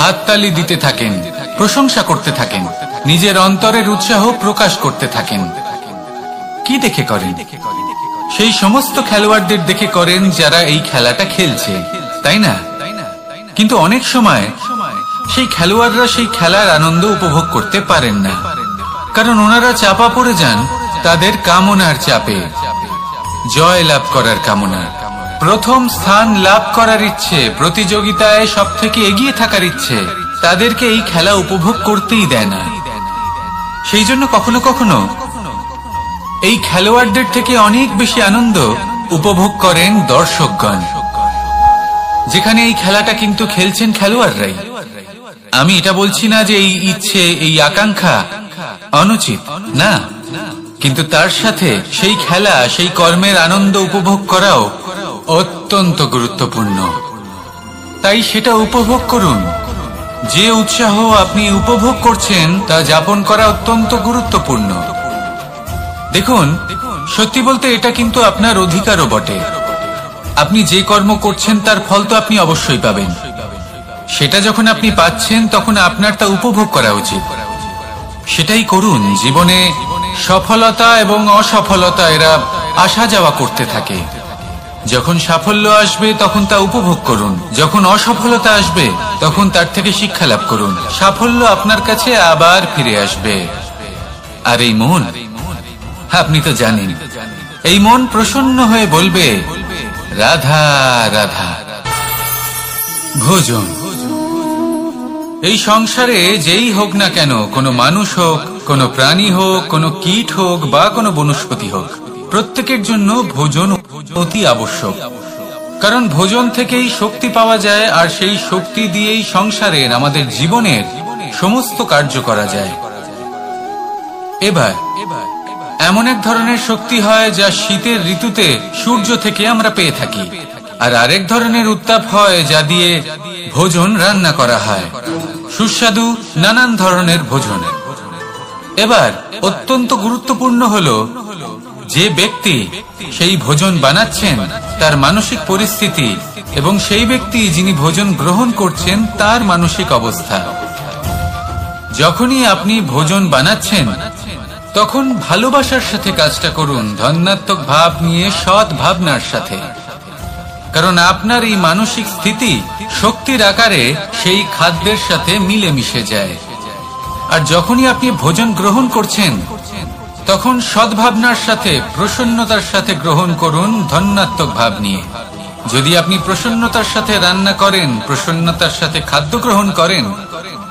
হাততালি দিতে থাকেন, প্রশংসা করতে থাকেন, নিজের অন্তরের উৎসাহ প্রকাশ করতে থাকেন। কি দেখে করেন? সেই সমস্ত খেলোয়াড়দের দেখে করেন যারা এই খেলাটা খেলছে, তাই না? কিন্তু অনেক সময় সেই খেলোয়াড়রা সেই খেলার আনন্দ উপভোগ করতে পারেন না, কারণ ওনারা চাপা পড়ে যান তাদের কামনার চাপে, জয় লাভ করার কামনা, প্রথম স্থান লাভ করার ইচ্ছে, প্রতিযোগিতায় সব থেকে এগিয়ে থাকার ইচ্ছে তাদেরকে এই খেলা উপভোগ করতেই দেয় না। সেই জন্য কখনো কখনো এই খেলোয়াড়দের থেকে অনেক বেশি আনন্দ উপভোগ করেন দর্শকগণ, যেখানে এই খেলাটা কিন্তু খেলছেন খেলোয়াড়রাই। আমি এটা বলছি না যে এই ইচ্ছে, এই আকাঙ্ক্ষা অনুচিত না, কিন্তু তার সাথে সেই খেলা, সেই কর্মের আনন্দ উপভোগ করাও অত্যন্ত গুরুত্বপূর্ণ। তাই সেটা উপভোগ করুন। যে উৎসাহ আপনি উপভোগ করছেন তা যাপন করা অত্যন্ত গুরুত্বপূর্ণ। দেখুন, সত্যি বলতে এটা কিন্তু আপনার অধিকারও বটে। আপনি যে কর্ম করছেন তার ফল তো আপনি অবশ্যই পাবেন। সেটা যখন আপনি পাচ্ছেন তখন আপনার তা উপভোগ করা উচিত। সেটাই করুন। জীবনে সফলতা এবং অসফলতা এরা আসা যাওয়া করতে থাকে। যখন সাফল্য আসবে তখন তা উপভোগ করুন, যখন অসফলতা আসবে তখন তার থেকে শিক্ষা লাভ করুন। সাফল্য আপনার কাছে আবার ফিরে আসবে। আর এই মন, আপনি তো জানেন, এই মন প্রসন্ন হয়ে বলবে, রাধা রাধা। ভোজন। এই সংসারে যেই হোক না কেন, কোনো মানুষ হোক, কোনো প্রাণী হোক, কোনো কীট হোক বা কোনো বনস্পতি হোক, প্রত্যেকের জন্য ভোজন অতি আবশ্যক। কারণ ভোজন থেকেই শক্তি পাওয়া যায়, আর সেই শক্তি দিয়েই সংসারের, আমাদের জীবনের সমস্ত কার্য করা যায়। এবার এমন এক ধরনের শক্তি হয় যা শীতের ঋতুতে সূর্য থেকে আমরা পেয়ে থাকি, আর আরেক ধরনের উত্তাপ হয় যা দিয়ে ভোজন রান্না করা হয়, সুস্বাদু নানান ধরনের ভোজন। এবার অত্যন্ত গুরুত্বপূর্ণ হলো যে ব্যক্তি সেই ভোজন বানাচ্ছেন তার মানসিক পরিস্থিতি, এবং সেই ব্যক্তি যিনি ভোজন গ্রহণ করছেন তার মানসিক অবস্থা। যখনই আপনি ভোজন বানাচ্ছেন তখন ভালোবাসার সাথে কাজটা করুন, ধন্যাত্মক ভাব নিয়ে, সৎ ভাবনার সাথে। কারণ আপনার এই মানসিক স্থিতি শক্তির আকারে সেই খাদ্যের সাথে মিলে মিশে যায়। আর যখনই আপনি ভোজন গ্রহণ করছেন তখন সদ্ভাবনার সাথে, প্রসন্নতার সাথে গ্রহণ করুন, ধন্যাত্মক ভাব নিয়ে। যদি আপনি প্রসন্নতার সাথে রান্না করেন, প্রসন্নতার সাথে খাদ্য গ্রহণ করেন,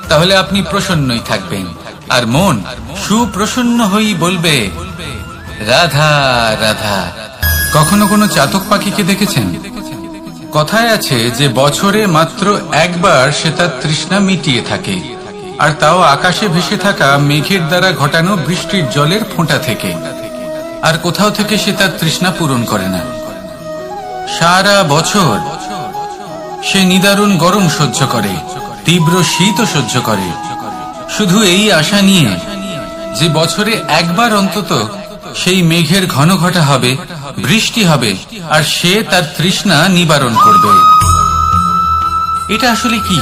তাহলে আপনি প্রসন্নই থাকবেন, আর মন সুপ্রসন্ন হয়েই বলবে, রাধা রাধা। কখনো কোনো চাতক পাখিকে দেখেছেন? কথায় আছে যে বছরে মাত্র একবার সে তার তৃষ্ণা মিটিয়ে থাকে, আর তাও আকাশে ভেসে থাকা মেঘের দ্বারা ঘটানো বৃষ্টির জলের ফোঁটা থেকে। আর কোথাও থেকে সে তার তৃষ্ণা পূরণ করে না। সারা বছর সে নিদারুণ গরম সহ্য করে, তীব্র শীতও সহ্য করে, শুধু এই আশা নিয়ে যে বছরে একবার অন্তত সেই মেঘের ঘন ঘটা হবে, বৃষ্টি হবে, আর সে তার তৃষ্ণা নিবারণ করবে। এটা আসলে কি?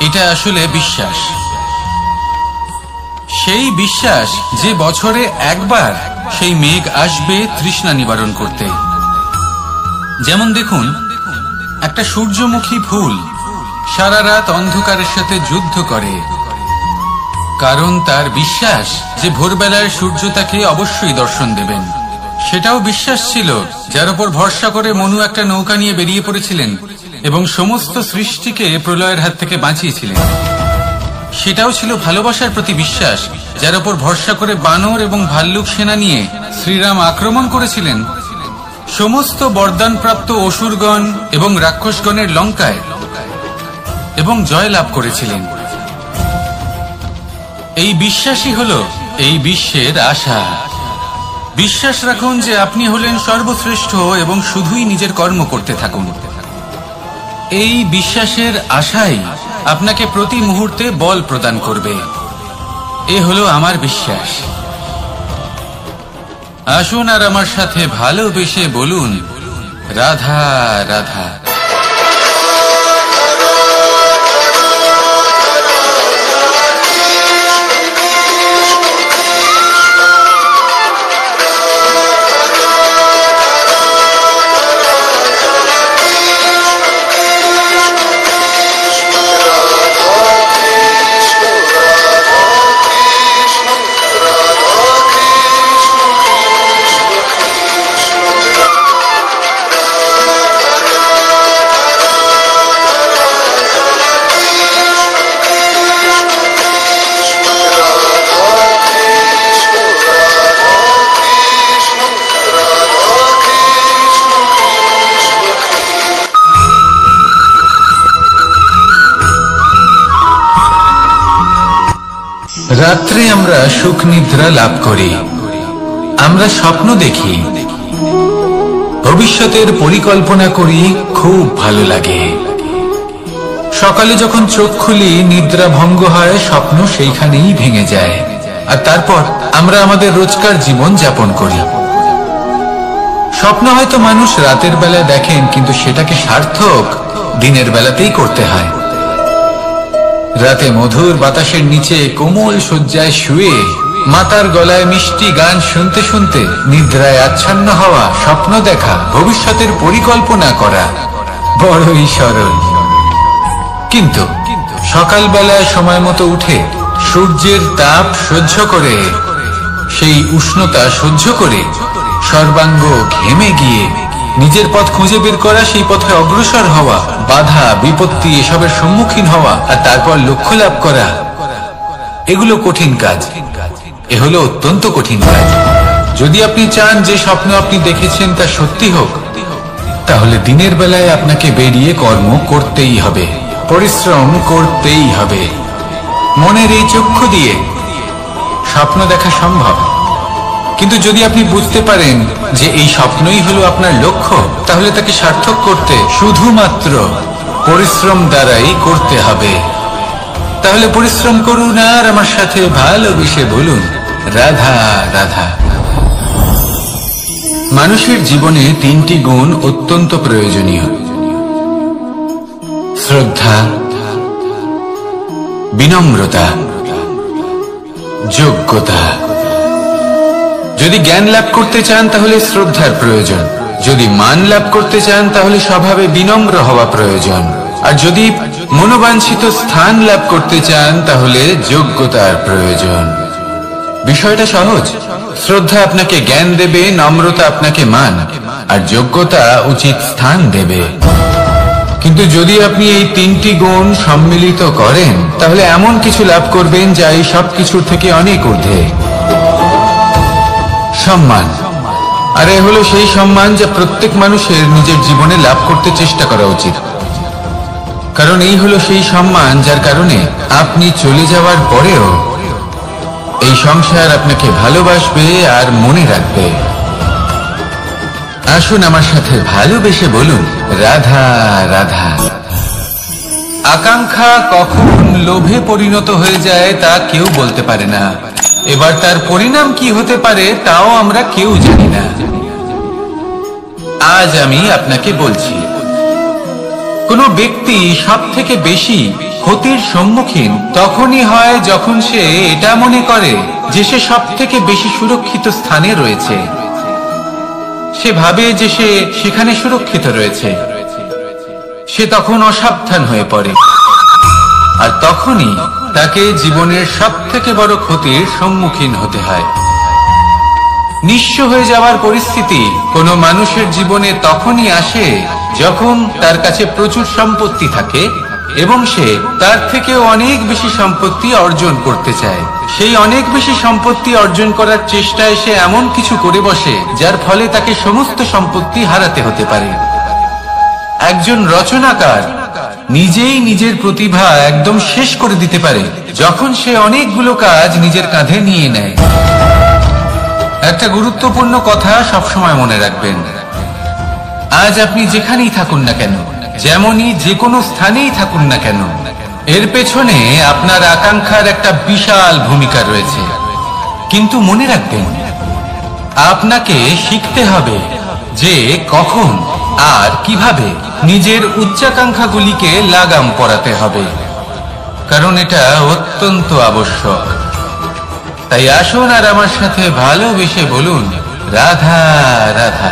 এটা আসলে বিশ্বাস। সেই বিশ্বাস যে বছরে একবার সেই মেঘ আসবে তৃষ্ণা নিবারণ করতে। যেমন দেখুন, একটা সূর্যমুখী ফুল সারা রাত অন্ধকারের সাথে যুদ্ধ করে, কারণ তার বিশ্বাস যে ভোরবেলায় সূর্য তাকে অবশ্যই দর্শন দেবেন। সেটাও বিশ্বাস ছিল যার উপর ভরসা করে মনু একটা নৌকা নিয়ে বেরিয়ে পড়েছিলেন এবং সমস্ত সৃষ্টিকে প্রলয়ের হাত থেকে বাঁচিয়েছিলেন। সেটাও ছিল ভালোবাসার প্রতি বিশ্বাস, যার উপর ভরসা করে বানর এবং ভাল্লুক সেনা নিয়ে শ্রীরাম আক্রমণ করেছিলেন সমস্ত বরদানপ্রাপ্ত অসুরগণ এবং রাক্ষসগণের লঙ্কায় এবং জয় লাভ করেছিলেন। এই বিশ্বাসই হলো এই বিশ্বের আশা। বিশ্বাস রাখুন যে আপনি হলেন সর্বশ্রেষ্ঠ এবং শুধুই নিজের কর্ম করতে থাকুন। এই বিশ্বাসের আশাই আপনাকে প্রতি মুহূর্তে বল প্রদান করবে। এ হলো আমার বিশ্বাস। আসুন আর আমার সাথে ভালোবেসে বলুন, রাধা রাধা। রাত্রে আমরা সুখ নিদ্রা লাভ করি, আমরা স্বপ্ন দেখি, ভবিষ্যতের পরিকল্পনা করি, খুব ভালো লাগে। সকালে যখন চোখ খুলি নিদ্রা ভঙ্গ হয়, স্বপ্ন সেইখানেই ভেঙে যায়, আর তারপর আমরা আমাদের রোজকার জীবন যাপন করি। স্বপ্ন হয়তো মানুষ রাতের বেলায় দেখেন, কিন্তু সেটাকে সার্থক দিনের বেলাতেই করতে হয়। রাতে মধুর বাতাসের নিচে কোমল শয্যায় শুয়ে মাতার গলায় মিষ্টি গান শুনতে শুনতে নিদ্রায় আচ্ছন্ন হওয়া, স্বপ্ন দেখা, ভবিষ্যতের পরিকল্পনা করা বড়ই সরল। কিন্তু সকালবেলায় সময় মতো উঠে সূর্যের তাপ সহ্য করে, সেই উষ্ণতা সহ্য করে সর্বাঙ্গ ঘেমে গিয়ে নিজের পথ খুঁজে বের করা, সেই পথে অগ্রসর হওয়া, বাধা বিপত্তি এসবের সম্মুখীন হওয়া, আর তারপর লক্ষ্য লাভ করা, এগুলো কঠিন কাজ। এ হলো অত্যন্ত কঠিন কাজ। যদি আপনি চান যে স্বপ্ন আপনি দেখেছেন তা সত্যি হোক, তাহলে দিনের বেলায় আপনাকে বেরিয়ে কর্ম করতেই হবে, পরিশ্রম করতেই হবে। মনের এই চক্ষু দিয়ে স্বপ্ন দেখা সম্ভব, কিন্তু যদি আপনি বুঝতে পারেন যে এই স্বপ্নই হলো আপনার লক্ষ্য, তাহলে তাকে সার্থক করতে শুধুমাত্র পরিশ্রম দ্বারাই করতে হবে। তাহলে পরিশ্রম করুন আর আমার সাথে ভালোবেসে বলুন, রাধা রাধা। মানুষের জীবনে তিনটি গুণ অত্যন্ত প্রয়োজনীয়: শ্রদ্ধা, বিনম্রতা, যোগ্যতা। যদি জ্ঞান লাভ করতে চান তাহলে শ্রদ্ধার প্রয়োজন, যদি মান লাভ করতে চান তাহলে স্বভাবে বিনম্র হওয়া প্রয়োজন, আর যদি মনোবাঞ্ছিত স্থান লাভ করতে চান তাহলে যোগ্যতার প্রয়োজন। বিষয়টা সহজ। শ্রদ্ধা আপনাকে জ্ঞান দেবে, নম্রতা আপনাকে মান, আর যোগ্যতা উচিত স্থান দেবে। কিন্তু যদি আপনি এই তিনটি গুণ সম্মিলিত করেন, তাহলে এমন কিছু লাভ করবেন যা এই সব কিছুর থেকে অনেক ঊর্ধ্বে। সম্মান, আর এ হলো সেই সম্মান যা প্রত্যেক মানুষের নিজের জীবনে লাভ করতে চেষ্টা করা উচিত। কারণ এই হলো সেই সম্মান যার কারণে আপনি চলে যাওয়ার পরেও এই সংসার আপনাকে ভালোবাসবে আর মনে রাখবে। আসুন আমার সাথে ভালোবেসে বলুন, রাধা রাধা। আকাঙ্ক্ষা কখন লোভে পরিণত হয়ে যায় তা কেউ বলতে পারে না। এবার তার পরিণাম কি হতে পারে তাও আমরা কেউ জানি না। আজ আমি আপনাকে বলছি, কোন ব্যক্তি সব থেকে বেশি ক্ষতির সম্মুখীন তখনই হয় যখন সে এটা মনে করে যে সে সব থেকে বেশি সুরক্ষিত স্থানে রয়েছে। সে ভাবে যে সে সেখানে সুরক্ষিত রয়েছে। সে তখন অসাবধান হয়ে পড়ে, আর তখনই তাকে জীবনের সব থেকে বড় ক্ষতির সম্মুখীন হতে হয়। নিঃস্ব হয়ে যাওয়ার পরিস্থিতি কোনো মানুষের জীবনে তখনই আসে যখন তার কাছে প্রচুর সম্পত্তি থাকে এবং সে তার থেকেও অনেক বেশি সম্পত্তি অর্জন করতে চায়। সেই অনেক বেশি সম্পত্তি অর্জন করার চেষ্টায় সে এমন কিছু করে বসে যার ফলে তাকে সমস্ত সম্পত্তি হারাতে হতে পারে। একজন রচনাকার নিজেই নিজের প্রতিভা একদম শেষ করে দিতে পারে যখন সে অনেকগুলো কাজ নিজের কাঁধে নিয়ে নেয়। একটা গুরুত্বপূর্ণ কথা সবসময় মনে রাখবেন, আজ আপনি যেখানেই থাকুন না কেন, যেমনই যে কোনো স্থানেই থাকুন না কেন, এর পেছনে আপনার আকাঙ্ক্ষার একটা বিশাল ভূমিকা রয়েছে। কিন্তু মনে রাখবেন, আপনাকে শিখতে হবে যে কখন আর কিভাবে নিজের উচ্চাকাঙ্ক্ষাগুলিকে লাগাম পরাতে হবে, কারণ এটা অত্যন্ত আবশ্যক। তাই আসুন আর আমার সাথে ভালোবেসে বলুন, রাধা রাধা।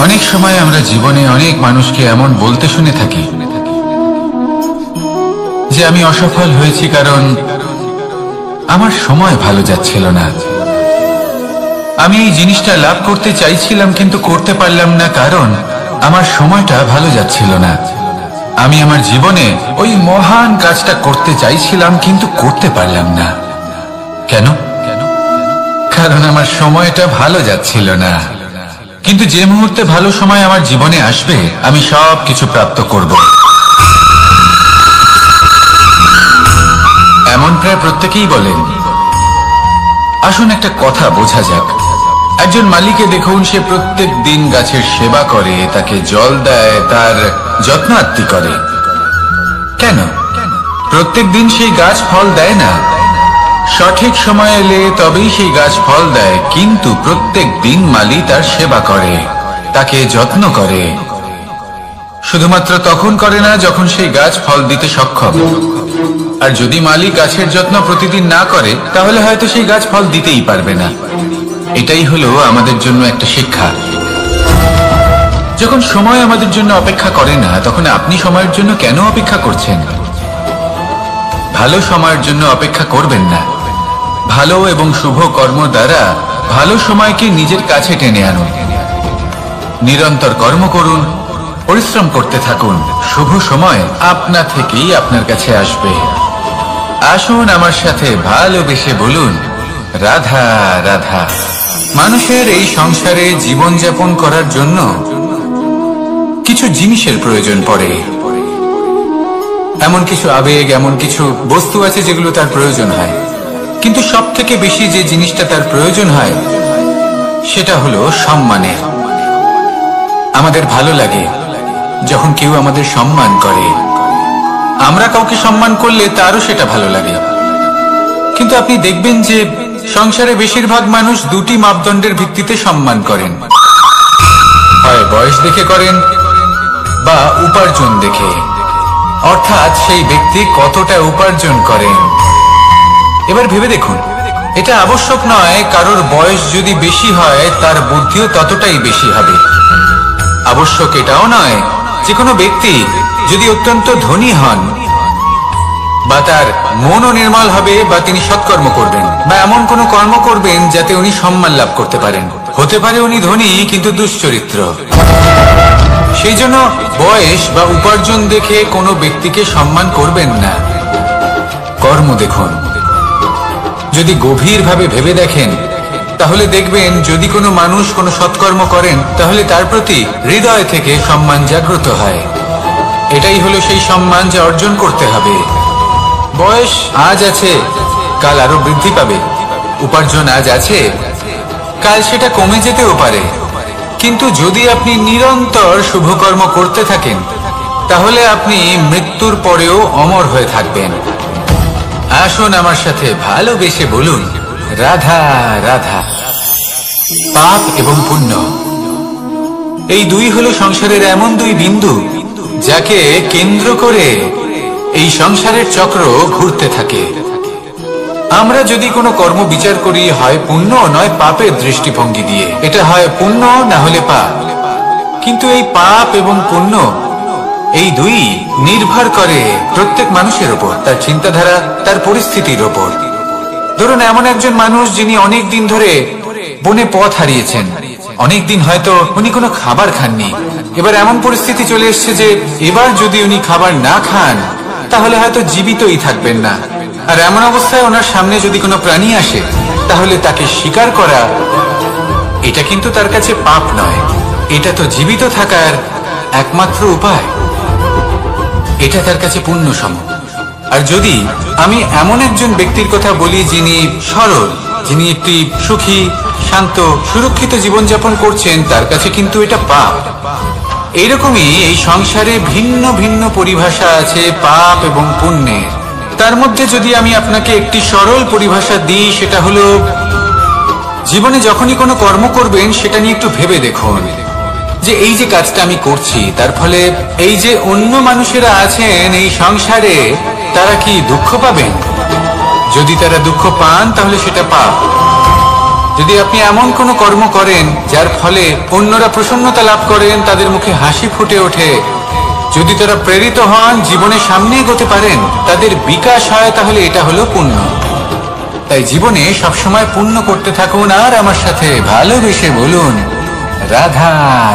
অনেক সময় আমরা জীবনে অনেক মানুষকে এমন বলতে শুনে থাকি যে আমি অসফল হয়েছি কারণ আমার সময় ভালো যাচ্ছিল না। আমি এই জিনিসটা লাভ করতে চাইছিলাম কিন্তু করতে পারলাম না কারণ আমার সময়টা ভালো যাচ্ছিল না। আমি আমার জীবনে ওই মহান কাজটা করতে চাইছিলাম কিন্তু করতে পারলাম না। কেন? কারণ আমার সময়টা ভালো যাচ্ছিল না। কিন্তু যে মুহূর্তে ভালো সময় আমার জীবনে আসবে আমি সব কিছু প্রাপ্ত করব। এমন প্রায় প্রত্যেকেই বলেন। আসুন একটা কথা বোঝা যাক, একজন মালিকে দেখুন, সে প্রত্যেক দিন গাছের সেবা করে, তাকে জল দেয়, তার যত্ন আত্তি করে। কেন? প্রত্যেক দিন সেই গাছ ফল দেয় না। সঠিক সময় এলে তবেই সেই গাছ ফল দেয়, কিন্তু প্রত্যেক দিন মালি তার সেবা করে, তাকে যত্ন করে। শুধুমাত্র তখন করে না যখন সেই গাছ ফল দিতে সক্ষম। আর যদি মালি গাছের যত্ন প্রতিদিন না করে তাহলে হয়তো সেই গাছ ফল দিতেই পারবে না। এটাই হলো আমাদের জন্য একটা শিক্ষা। যখন সময় আমাদের জন্য অপেক্ষা করে না তখন আপনি সময়ের জন্য কেন অপেক্ষা করছেন? ভালো সময়ের জন্য অপেক্ষা করবেন না। ভালো এবং শুভ কর্ম দ্বারা ভালো সময়কে নিজের কাছে টেনে আনুন। নিরন্তর কর্ম করুন, পরিশ্রম করতে থাকুন, শুভ সময় আপনা থেকেই আপনার কাছে আসবে। আসুন আমার সাথে ভালোবেসে বলুন, রাধা রাধা। মানুষের এই সংসারে জীবনযাপন করার জন্য কিছু জিনিসের প্রয়োজন পড়ে। এমন কিছু আবেগ, এমন কিছু বস্তু আছে যেগুলো তার প্রয়োজন হয়, কিন্তু সব থেকে বেশি যে জিনিসটা তার প্রয়োজন হয় সেটা হলো সম্মানের। আমাদের ভালো লাগে যখন কেউ আমাদের সম্মান করে। আমরা কাউকে সম্মান করলে তারও সেটা ভালো লাগে। কিন্তু আপনি দেখবেন যে সংসারে বেশিরভাগ মানুষ দুটি মাপদণ্ডের ভিত্তিতে সম্মান করেন, হয় বয়স দেখে করেন বা উপার্জন দেখে, অর্থাৎ সেই ব্যক্তি কতটা উপার্জন করেন। এবার ভেবে দেখুন, এটা আবশ্যক নয় কারোর বয়স যদি বেশি হয় তার বুদ্ধিও ততটাই বেশি হবে। আবশ্যক এটাও নয় যে কোনো ব্যক্তি যদি অত্যন্ত ধনী হন বা তার মনও নির্মল হবে বা তিনি সৎকর্ম করবেন বা এমন কোনো কর্ম করবেন যাতে উনি সম্মান লাভ করতে পারেন। হতে পারে উনি ধনী কিন্তু দুশ্চরিত্র। সেই জন্য বয়স বা উপার্জন দেখে কোনো ব্যক্তিকে সম্মান করবেন না। কর্ম দেখুন। যদি গভীরভাবে ভেবে দেখেন তাহলে দেখবেন যদি কোনো মানুষ কোনো সৎকর্ম করেন তাহলে তার প্রতি হৃদয় থেকে সম্মান জাগ্রত হয়। এটাই হলো সেই সম্মান যা অর্জন করতে হবে। বয়স আজ আছে, কাল আরো বৃদ্ধি পাবে। উপার্জন আজ আছে, কাল সেটা কমে যেতেও পারে। কিন্তু যদি আপনি নিরন্তর শুভকর্ম করতে থাকেন তাহলে আপনি মৃত্যুর পরেও অমর হয়ে থাকবেন। আসুন আমার সাথে ভালোবেসে বলুন, রাধা রাধা। পাপ এবং পুণ্য, এই দুই হলো সংসারের এমন দুই বিন্দু যাকে কেন্দ্র করে এই সংসারের চক্র ঘুরতে থাকে। আমরা যদি কোনো কর্ম বিচার করি, হয় পুণ্য নয় পাপের দৃষ্টিভঙ্গি দিয়ে, এটা হয় পুণ্য না হলে পাপ। কিন্তু এই পাপ এবং পুণ্য এই দুই নির্ভর করে প্রত্যেক মানুষের উপর, তার চিন্তাধারা, তার পরিস্থিতির উপর। ধরুন এমন একজন মানুষ যিনি অনেক দিন ধরে বনে পথ হারিয়েছেন, অনেক দিন হয়তো উনি কোনো খাবার খাননি। এবার এমন পরিস্থিতি চলে এসছে যে এবার যদি উনি খাবার না খান তাহলে হয়তো জীবিতই থাকবেন না। আর এমন অবস্থায় ওনার সামনে যদি কোনো প্রাণী আসে তাহলে তাকে শিকার করা, এটা কিন্তু তার কাছে পাপ নয়, এটা তো জীবিত থাকার একমাত্র উপায়। এটা তার কাছে পুণ্য সম। আর যদি আমি এমন একজন ব্যক্তির কথা বলি যিনি সরল, যিনি একটি সুখী, শান্ত, সুরক্ষিত জীবনযাপন করছেন, তার কাছে কিন্তু এটা পাপ। এইরকমই এই সংসারে ভিন্ন ভিন্ন পরিভাষা আছে পাপ এবং পুণ্যের। তার মধ্যে যদি আমি আপনাকে একটি সরল পরিভাষা দিই, সেটা হলো জীবনে যখনই কোনো কর্ম করবেন সেটা নিয়ে একটু ভেবে দেখুন যে এই যে কাজটা আমি করছি তার ফলে এই যে অন্য মানুষেরা আছেন এই সংসারে তারা কি দুঃখ পাবেন? যদি তারা দুঃখ পান তাহলে সেটা পাপ। যদি আপনি এমন কোনো কর্ম করেন যার ফলে অন্যরা প্রসন্নতা লাভ করেন, তাদের মুখে হাসি ফুটে ওঠে, যদি তারা প্রেরিত হন, জীবনে সামনে এগোতে পারেন, তাদের বিকাশ হয়, তাহলে এটা হলো পুণ্য। তাই জীবনে সবসময় পুণ্য করতে থাকুন আর আমার সাথে ভালোবেসে বলুন, রাধা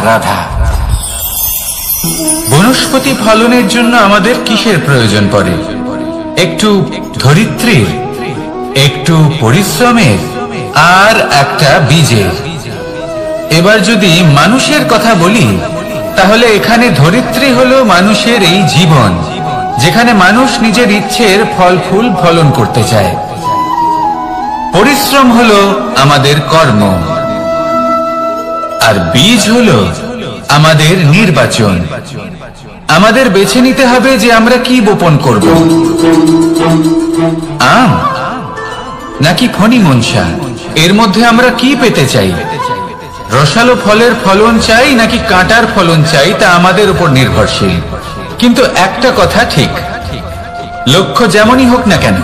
রাধা। বনস্পতি ফলনের জন্য আমাদের কিসের প্রয়োজন পড়ে? একটু ধরিত্রীর, একটু পরিশ্রমের, আর একটা বীজের। এবার যদি মানুষের কথা বলি তাহলে এখানে ধরিত্রী হলো মানুষের এই জীবন, যেখানে মানুষ নিজের ইচ্ছের ফল ফুল ফলন করতে চায়। পরিশ্রম হলো আমাদের কর্ম, আর বীজ হলো আমাদের নির্বাচন। আমাদের বেছে নিতে হবে যে আমরা কি বপন করব, আম নাকি ফণি মনসা। এর মধ্যে আমরা কি পেতে চাই? রসালো ফলের ফলন চাই নাকি কাঁটার ফলন চাই, তা আমাদের উপর নির্ভরশীল। কিন্তু একটা কথা ঠিক, লক্ষ্য যেমনই হোক না কেন,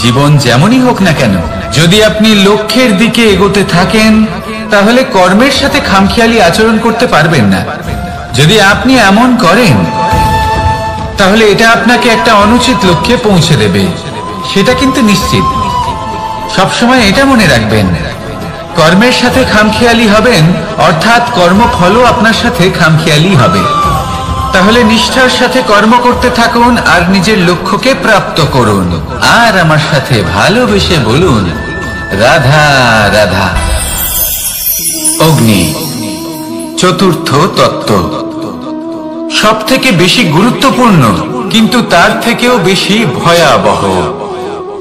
জীবন যেমনই হোক না কেন, যদি আপনি লক্ষ্যের দিকে এগোতে থাকেন তাহলে কর্মের সাথে খামখেয়ালি আচরণ করতে পারবেন না। যদি আপনি এমন করেন তাহলে এটা আপনাকে একটা অনুচিত লক্ষ্যে পৌঁছে দেবে, সেটা কিন্তু নিশ্চিত। সবসময় এটা মনে রাখবেন, কর্মের সাথে খামখেয়ালি হবেন অর্থাৎ কর্মফলও আপনার সাথে খামখেয়ালি হবে। তাহলে নিষ্ঠার সাথে কর্ম করতে থাকুন আর নিজের লক্ষ্যকে প্রাপ্ত করুন। আর আমার সাথে ভালোবেসে বলুন, রাধা রাধা। অগ্নি চতুর্থ তত্ত্ব, সব থেকে বেশি গুরুত্বপূর্ণ কিন্তু তার থেকেও বেশি ভয়াবহ।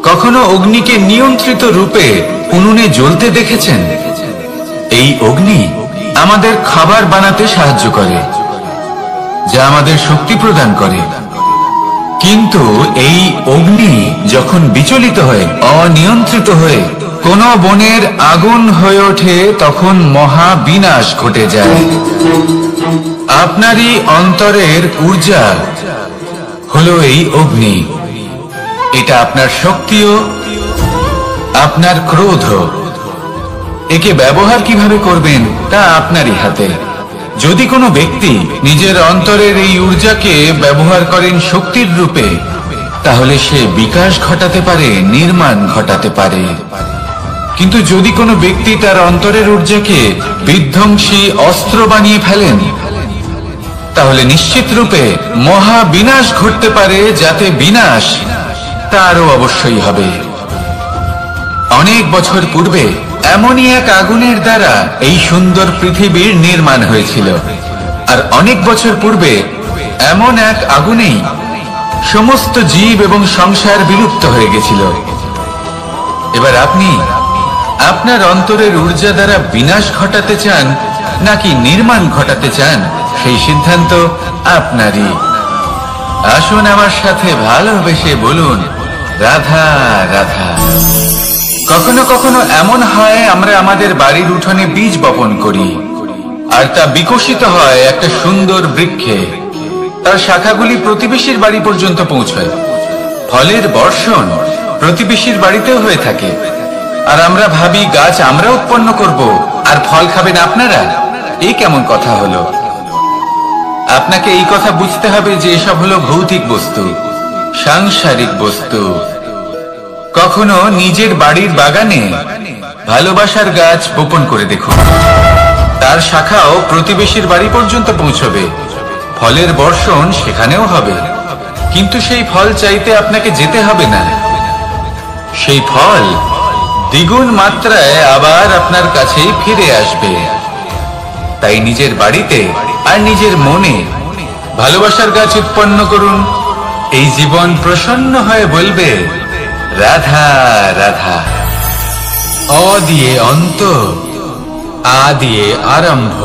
কখনো অগ্নিকে নিয়ন্ত্রিত রূপে উনুনে জ্বলতে দেখেছেন? এই অগ্নি আমাদের খাবার বানাতে সাহায্য করে, যা আমাদের শক্তি প্রদান করে। কিন্তু এই অগ্নি যখন বিচলিত হয়ে, অনিয়ন্ত্রিত হয়ে কোন বনের আগুন হয়ে ওঠে, তখন মহা বিনাশ ঘটে যায়। আপনারই অন্তরের ঊর্জা হলো এই অগ্নি। এটা আপনার শক্তিও, আপনার ক্রোধ। একে ব্যবহার কিভাবে করবেন তা আপনারই হাতে। যদি কোনো ব্যক্তি নিজের অন্তরের এই ঊর্জাকে ব্যবহার করেন শক্তির রূপে, তাহলে সে বিকাশ ঘটাতে পারে, নির্মাণ ঘটাতে পারে। কিন্তু যদি কোনো ব্যক্তি তার অন্তরের ঊর্জাকে বিধ্বংসী অস্ত্র বানিয়ে ফেলেন, তাহলে নিশ্চিত রূপে মহা বিনাশ ঘটতে পারে, যাতে বিনাশ তারও অবশ্যই হবে। অনেক বছর পূর্বে এমনই এক আগুনের দ্বারা এই সুন্দর পৃথিবীর নির্মাণ হয়েছিল। আর অনেক বছর পূর্বে এমন এক আগুনেই সমস্ত জীব এবং সংসার বিলুপ্ত হয়ে গেছিল। এবার আপনি আপনার অন্তরের ঊর্জা দ্বারা বিনাশ ঘটাতে চান নাকি নির্মাণ ঘটাতে চান, সেই সিদ্ধান্ত আপনারই। আসুন আমার সাথে ভালোবেসে বলুন, রাধা রাধা। কখনো কখনো এমন হয় আমরা আমাদের বাড়ির উঠোনে বীজ বপন করি, আর তা বিকশিত হয় একটা সুন্দর বৃক্ষে। তার শাখাগুলি প্রতিবেশীর বাড়ি পর্যন্ত পৌঁছায়। ফলের বর্ষণ প্রতিবেশীর বাড়িতেও হয়ে থাকে। আর আমরা ভাবি গাছ আমরা উৎপন্ন করব আর ফল খাবেন আপনারা। এই কেমন কথা হলো? আপনাকে এই কথা বুঝতে হবে যে এসব হলো ভৌতিক বস্তু, সাংসারিক বস্তু। কখনো নিজের বাড়ির বাগানে ভালোবাসার গাছ বপন করে দেখুন। তার শাখাও প্রতিবেশীর বাড়ি পর্যন্ত পৌঁছবে, ফলের বর্ষণ সেখানেও হবে। কিন্তু সেই ফল চাইতে আপনাকে যেতে হবে না, সেই ফল দ্বিগুণ মাত্রায় আবার আপনার কাছেই ফিরে আসবে। তাই নিজের বাড়িতে আর নিজের মনে ভালোবাসার গাছ উৎপন্ন করুন। এই জীবন প্রসন্ন হয়ে বলবে, রাধা রাধা। অ দিয়ে অন্ত, আ দিয়ে আরম্ভ,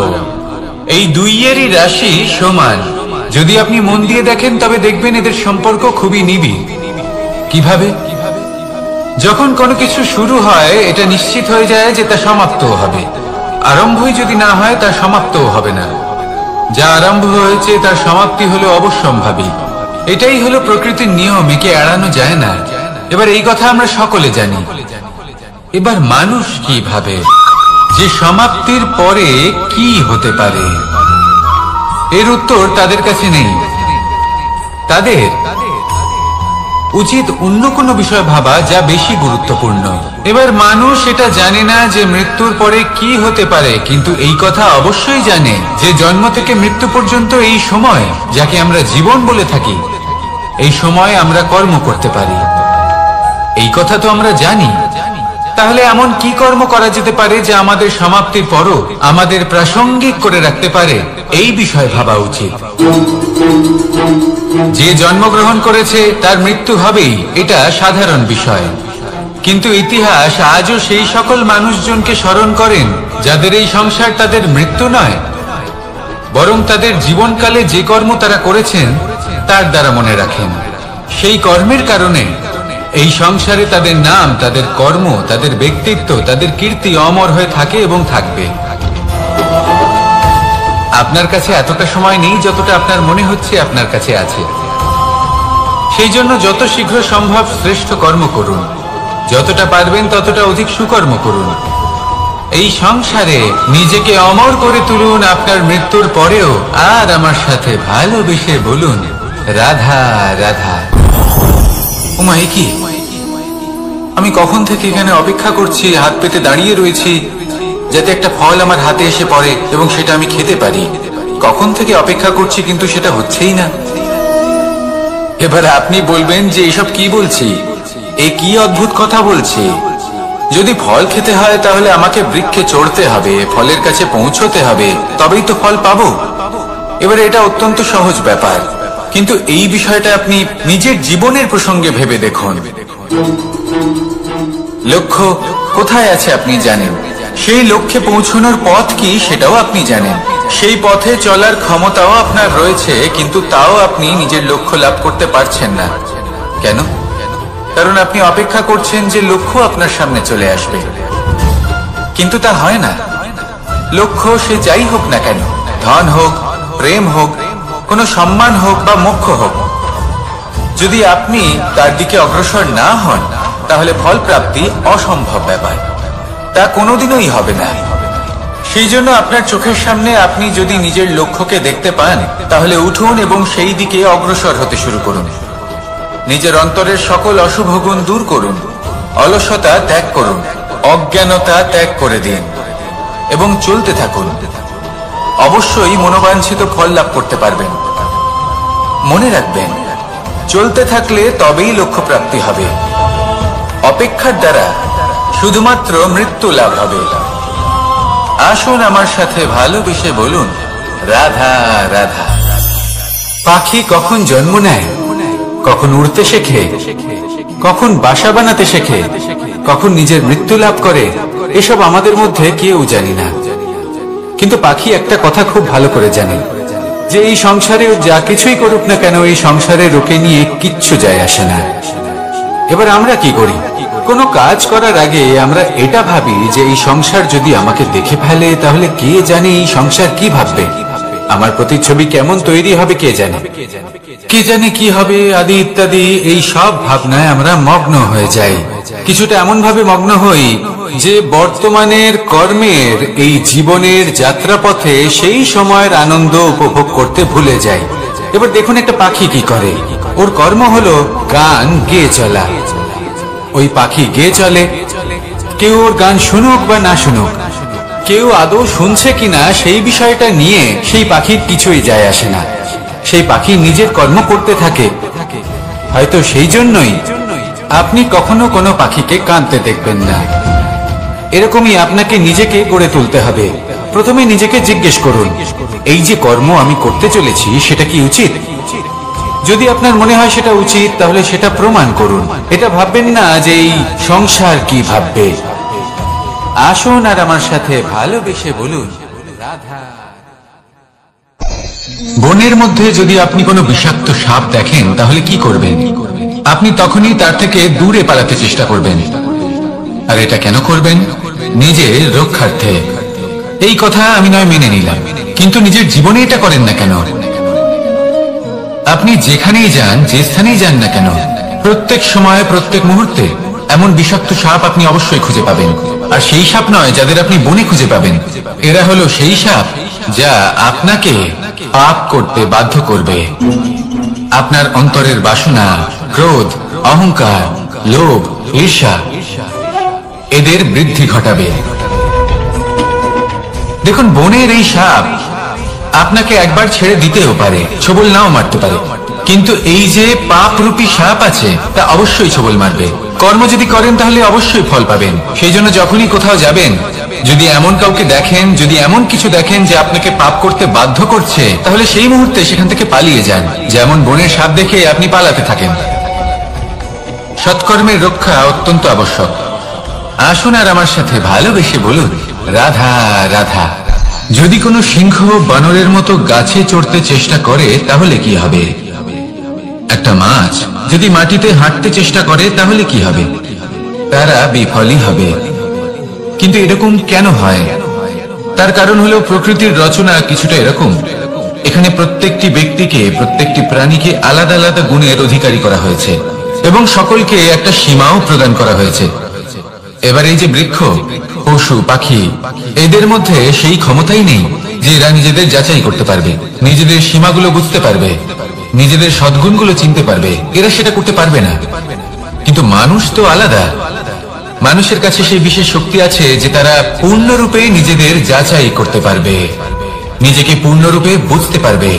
এই দুইয়েরই রাশি সমান। যদি আপনি মন দিয়ে দেখেন তবে দেখবেন এদের সম্পর্ক খুবই নিবিড়। কিভাবে? যখন কোনো কিছু শুরু হয় এটা নিশ্চিত হয়ে যায় যে তা সমাপ্তও হবে। আরম্ভই যদি না হয় তা সমাপ্তও হবে না। যা আরম্ভ হয়েছে তার সমাপ্তি হলো অবশ্যম্ভাবী। এটাই হলো প্রকৃতির নিয়ম, একে এড়ানো যায় না। এবার এই কথা আমরা সকলে জানি। এবার মানুষ কি ভাবে যে সমাপ্তির পরে কি হতে পারে, এর উত্তর তাদের কাছে নেই। তাদের উচিত অন্য কোনো বিষয় ভাবা যা বেশি গুরুত্বপূর্ণ। এবার মানুষ এটা জানে না যে মৃত্যুর পরে কি হতে পারে, কিন্তু এই কথা অবশ্যই জানে যে জন্ম থেকে মৃত্যু পর্যন্ত এই সময়, যাকে আমরা জীবন বলে থাকি, এই সময় আমরা কর্ম করতে পারি। এই কথা তো আমরা জানি। তাহলে এমন কি কর্ম করা যেতে পারে যা আমাদের সমাপ্তির পরও আমাদের প্রাসঙ্গিক করে রাখতে পারে, এই বিষয়ে ভাবা উচিত। যে জন্মগ্রহণ করেছে তার মৃত্যু হবেই, এটা সাধারণ বিষয়। কিন্তু ইতিহাস আজও সেই সকল মানুষজনকে স্মরণ করেন যাদের এই সংসার তাদের মৃত্যু নয়, বরং তাদের জীবনকালে যে কর্ম তারা করেছেন তার দ্বারা মনে রাখেন। সেই কর্মের কারণে এই সংসারে তাদের নাম, তাদের কর্ম, তাদের ব্যক্তিত্ব, তাদের কীর্তি অমর হয়ে থাকে এবং থাকবে। আপনার কাছে এতটা সময় নেই যতটা আপনার মনে হচ্ছে আপনার কাছে আছে। সেই জন্য যত শীঘ্র সম্ভব শ্রেষ্ঠ কর্ম করুন, যতটা পারবেন ততটা অধিক সুকর্ম করুন। এই সংসারে নিজেকে অমর করে তুলুন আপনার মৃত্যুর পরেও। আর আমার সাথে ভালোবেসে বলুন, রাধা রাধা। ওমা, এ কি? আমি কখন থেকে এখানে অপেক্ষা করছি, হাত পেতে দাঁড়িয়ে রয়েছি যাতে একটা ফল আমার হাতে এসে পড়ে এবং সেটা আমি খেতে পারি। কখন থেকে অপেক্ষা করছি, কিন্তু সেটা হচ্ছেই না। এবার আপনি বলবেন যে এসব কি বলছি, এ কি অদ্ভুত কথা বলছি। যদি ফল খেতে হয় তাহলে আমাকে বৃক্ষে চড়তে হবে, ফলের কাছে পৌঁছতে হবে, তবেই তো ফল পাবো। এবারে এটা অত্যন্ত সহজ ব্যাপার, কিন্তু এই বিষয়টা আপনি নিজের জীবনের প্রসঙ্গে ভেবে দেখুন। লক্ষ্য কোথায় আছে আপনি জানেন, সেই লক্ষ্যে পৌঁছানোর পথ কি সেটাও আপনি জানেন, সেই পথে চলার ক্ষমতাও আপনার রয়েছে, কিন্তু তাও আপনি নিজের লক্ষ্য লাভ করতে পারছেন না। কেন? কারণ আপনি অপেক্ষা করছেন যে লক্ষ্য আপনার সামনে চলে আসবে, কিন্তু তা হয় না। লক্ষ্য সে যাই হোক না কেন, ধন হোক, প্রেম হোক, কোনো সম্মান হোক বা মোক্ষ হোক, যদি আপনি তার দিকে অগ্রসর না হন তাহলে ফল প্রাপ্তি অসম্ভব ব্যাপার, তা কোনোদিনই হবে না। সেই জন্য আপনার চোখের সামনে আপনি যদি নিজের লক্ষ্যকে দেখতে পান তাহলে উঠুন এবং সেই দিকে অগ্রসর হতে শুরু করুন। নিজের অন্তরের সকল অশুভ গুণ দূর করুন, অলসতা ত্যাগ করুন, অজ্ঞানতা ত্যাগ করে দিন এবং চলতে থাকুন। অবশ্যই মনোবাঞ্ছিত ফল লাভ করতে পারবেন। মনে রাখবেন, চলতে থাকলে তবেই লক্ষ্য প্রাপ্তি হবে। অপেক্ষার দ্বারা শুধুমাত্র মৃত্যু লাভ হবে। আসুন আমার সাথে ভালোবেসে বলুন, রাধা রাধা। পাখি কখন জন্ম নেয়, কখন উড়তে শেখে, কখন বাসা বানাতে শেখে, কখন নিজের মৃত্যু লাভ করে, এসব আমাদের মধ্যে কেউ জানি না। কিন্তু পাখি একটা কথা খুব ভালো করে জানে, যে এই সংসারে যা কিছুই করুক না কেন, এই সংসারের ওকে নিয়ে কিচ্ছু যায় আসে না। এবার আমরা কি করি? কোনো কাজ করার আগে আমরা এটা ভাবি যে এই সংসার যদি আমাকে দেখে ফেলে, তাহলে কে জানে এই সংসার কি ভাববে, আমার প্রতিচ্ছবি কেমন তৈরি হবে কে জানে, কে জানে কি হবে আদি ইত্যাদি। এই সব ভাবনায় আমরা মগ্ন হয়ে যাই। কিছুটা এমন ভাবে মগ্ন হই যে বর্তমানের কর্মের এই জীবনের যাত্রাপথে সেই সময়ের আনন্দ উপভোগ করতে ভুলে যাই। এবার দেখুন একটা পাখি কি করে, ওর কর্ম হলো গান গেয়ে চলা। ওই পাখি গেয়ে চলে, কেউ ওর গান শুনুক বা না শুনুক, কেউ আদৌ শুনছে কিনা সেই বিষয়টা নিয়ে সেই পাখির কিছুই যায় আসে না। সেই পাখি নিজের কর্ম করতে থাকে। হয়তো সেই জন্যই আপনি কখনো কোনো পাখিকে কাঁদতে দেখবেন না। এরকমই আপনাকে নিজেকে গড়ে তুলতে হবে। প্রথমে নিজেকে জিজ্ঞেস করুন, এই যে কর্ম আমি করতে চলেছি সেটা কি উচিত? যদি আপনার মনে হয় সেটা উচিত, তাহলে সেটা প্রমাণ করুন। এটা ভাববেন না যে এই সংসার কি ভাববে। আসুন আর আমার সাথে ভালোবেসে বলুন, রাধা। বনের মধ্যে যদি আপনি কোনো বিষাক্ত সাপ দেখেন, তাহলে কি করবেন? আপনি তখনই তার থেকে দূরে পালাতে চেষ্টা করবেন। আর এটা কেন করবেন? নিজের রক্ষার্থে। এই কথা আমি নয় মেনে নিলাম, কিন্তু নিজের জীবনে এটা করেন না কেন? আপনি যেখানেই যান, যে স্থানেই যান না কেন, প্রত্যেক সময় প্রত্যেক মুহূর্তে এমন বিষাক্ত সাপ আপনি অবশ্যই খুঁজে পাবেন। আর সেই সাপ নয় যাদের আপনি বনে খুঁজে পাবেন, এরা হলো সেই সাপ যা আপনাকে পাপ করতে বাধ্য করবে। আপনার অন্তরের বাসনা, ক্রোধ, অহংকার, লোভ, ঈর্ষা এদের বৃদ্ধি ঘটাবে। দেখুন, বনের এই সাপ আপনাকে একবার ছেড়ে দিতেও পারে, ছোবল নাও মারতে পারে, কিন্তু এই যে পাপরূপী সাপ আছে তা অবশ্যই ছোবল মারবে। কর্ম যদি করেন তাহলে অবশ্যই ফল পাবেন। সেই জন্য যখনই কোথাও যাবেন, যদি এমন কাউকে দেখেন, যদি এমন কিছু দেখেন যে আপনাকে পাপ করতে বাধ্য করছে, তাহলে সেই মুহূর্তে সেখান থেকে পালিয়ে যান। যেমন বনের সাপ দেখে আপনি পালাতে থাকেন। সৎকর্মের রক্ষা অত্যন্ত আবশ্যক। আসুন আর আমার সাথে ভালোবেসে বলুন, রাধা রাধা। যদি কোনো সিংহ বানরের মতো গাছে চড়তে চেষ্টা করে, তাহলে কি হবে? একটা মাছ যদি মাটিতে হাঁটতে চেষ্টা করে, তাহলে কি হবে? তারা বিফলই হবে। কিন্তু এরকম কেন হয়? তার কারণ হলো প্রকৃতির রচনা কিছুটা এরকম। এখানে প্রত্যেকটি ব্যক্তিকে, প্রত্যেকটি প্রাণীকে আলাদা আলাদা গুণের অধিকারী করা হয়েছে এবং সকলকে একটা সীমাও প্রদান করা হয়েছে। এবার এই যে বৃক্ষ, পশু, পাখি, এদের মধ্যে সেই ক্ষমতাই নেই যে এরা নিজেদের যাচাই করতে পারবে, নিজেদের সীমাগুলো বুঝতে পারবে, নিজেদের সদ্গুণগুলো চিনতে পারবে। এরা সেটা করতে পারবে না। কিন্তু মানুষ তো আলাদা। মানুষের কাছে সেই বিশেষ শক্তি আছে যে তারা পূর্ণরূপে নিজেদের যাচাই করতে পারবে, নিজেকে পূর্ণরূপে বুঝতে পারবে,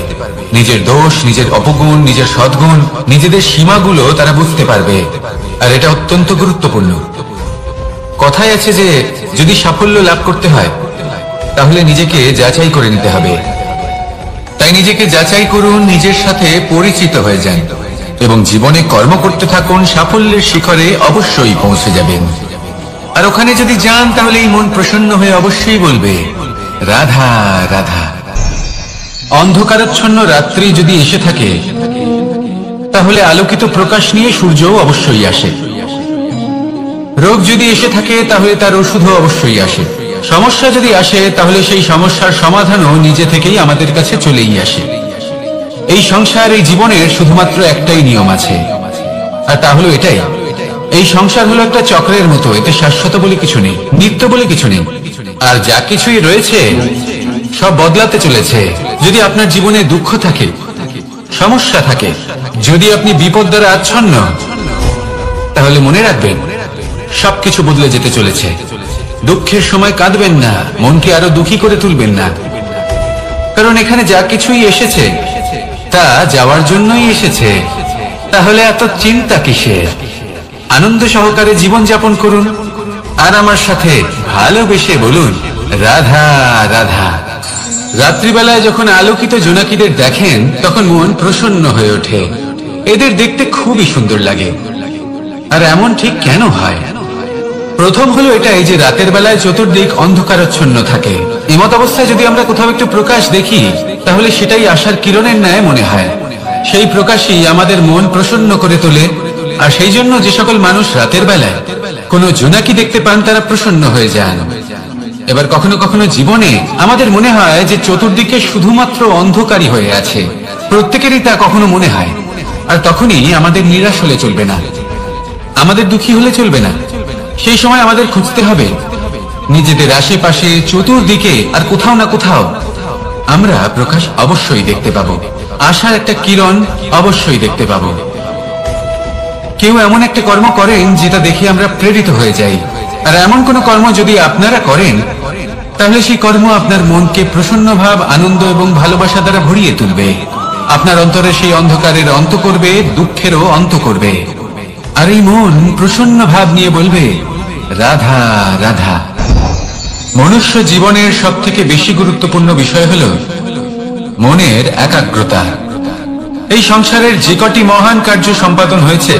নিজের দোষ, নিজের অপগুণ, নিজের সদ্গুণ, নিজেদের সীমাগুলো তারা বুঝতে পারবে। আর এটা অত্যন্ত গুরুত্বপূর্ণ। কথায় আছে যে যদি সাফল্য লাভ করতে হয়, তাহলে নিজেকে যাচাই করে নিতে হবে। তাই নিজেকে যাচাই করুন, নিজের সাথে পরিচিত হয়ে যান এবং জীবনে কর্ম করতে থাকুন। সাফল্যের শিখরে অবশ্যই পৌঁছে যাবেন। আর ওখানে যদি যান, তাহলে এই মন প্রসন্ন হয়ে অবশ্যই বলবে, রাধা রাধা। অন্ধকারাচ্ছন্ন রাত্রি যদি এসে থাকে, তাহলে আলোকিত প্রকাশ নিয়ে সূর্যও অবশ্যই আসে। রোগ যদি এসে থাকে, তাহলে তার ওষুধও অবশ্যই আসে। সমস্যা যদি আসে, তাহলে সেই সমস্যার সমাধানও নিজে থেকেই আমাদের কাছে চলেই আসে। এই সংসার, এই জীবনের শুধুমাত্র একটাই নিয়ম আছে, আর তা হলো এটাই, এই সংসার হলো একটা চক্রের মতো। এতে শাশ্বত বলে কিছু নেই, নিত্য বলে কিছু নেই। আর যা কিছুই রয়েছে সব বদলাতে চলেছে। যদি আপনার জীবনে দুঃখ থাকে, সমস্যা থাকে, যদি আপনি বিপদ দ্বারা আচ্ছন্ন, তাহলে মনে রাখবেন সবকিছু বদলে যেতে চলেছে। দুঃখের সময় কাঁদবেন না, মনকে আরো দুঃখী করে তুলবেন না, কারণ এখানে যা কিছুই এসেছে তা যাওয়ার জন্যই এসেছে। তাহলে এত চিন্তা কিসের? আনন্দ সহকারে জীবন যাপন করুন, আর আমার সাথে ভালোবেসে বলুন, রাধা রাধা। রাত্রিবেলায় যখন আলোকিত জোনাকিদের দেখেন তখন মন প্রসন্ন হয়ে ওঠে। এদের দেখতে খুবই সুন্দর লাগে। আর এমন ঠিক কেন হয়? প্রথম হলো এটাই যে রাতের বেলায় চতুর্দিক অন্ধকারাচ্ছন্ন থাকে। এমত অবস্থায় যদি আমরা কোথাও একটু প্রকাশ দেখি তাহলে সেটাই আশার কিরণের ন্যায় মনে হয়। সেই প্রকাশই আমাদের মন প্রসন্ন করে তোলে। আর সেই জন্য যে সকল মানুষ রাতের বেলায় কোনো জোনাকি দেখতে পান তারা প্রসন্ন হয়ে যান। এবার কখনো কখনো জীবনে আমাদের মনে হয় যে চতুর্দিকে শুধুমাত্র অন্ধকারই হয়ে আছে। প্রত্যেকেরই তা কখনো মনে হয়। আর তখনই আমাদের নিরাশ হলে চলবে না, আমাদের দুঃখী হলে চলবে না। সেই সময় আমাদের খুঁজতে হবে নিজেদের আশেপাশে, চতুর্দিকে আর কোথাও না কোথাও আমরা প্রকাশ অবশ্যই দেখতে পাবো। আশার একটা কিরণ অবশ্যই দেখতে পাবো। কেউ এমন একটা কর্ম করেন যেটা দেখে আমরা প্রেরিত হয়ে যাই। আর এমন কোন কর্ম যদি আপনারা করেন তাহলে সেই কর্ম আপনার মনকে প্রসন্ন ভাব, আনন্দ এবং ভালোবাসা দ্বারা ভরিয়ে তুলবে। আপনার অন্তরে সেই অন্ধকারের অন্ত করবে, দুঃখেরও অন্ত করবে। আর এই মন প্রসন্ন ভাব নিয়ে বলবে, রাধা রাধা। মনুষ্য জীবনের সব থেকে বেশি গুরুত্বপূর্ণ বিষয় হল মনের একাগ্রতা। এই সংসারের যে কটি মহান কার্য সম্পাদন হয়েছে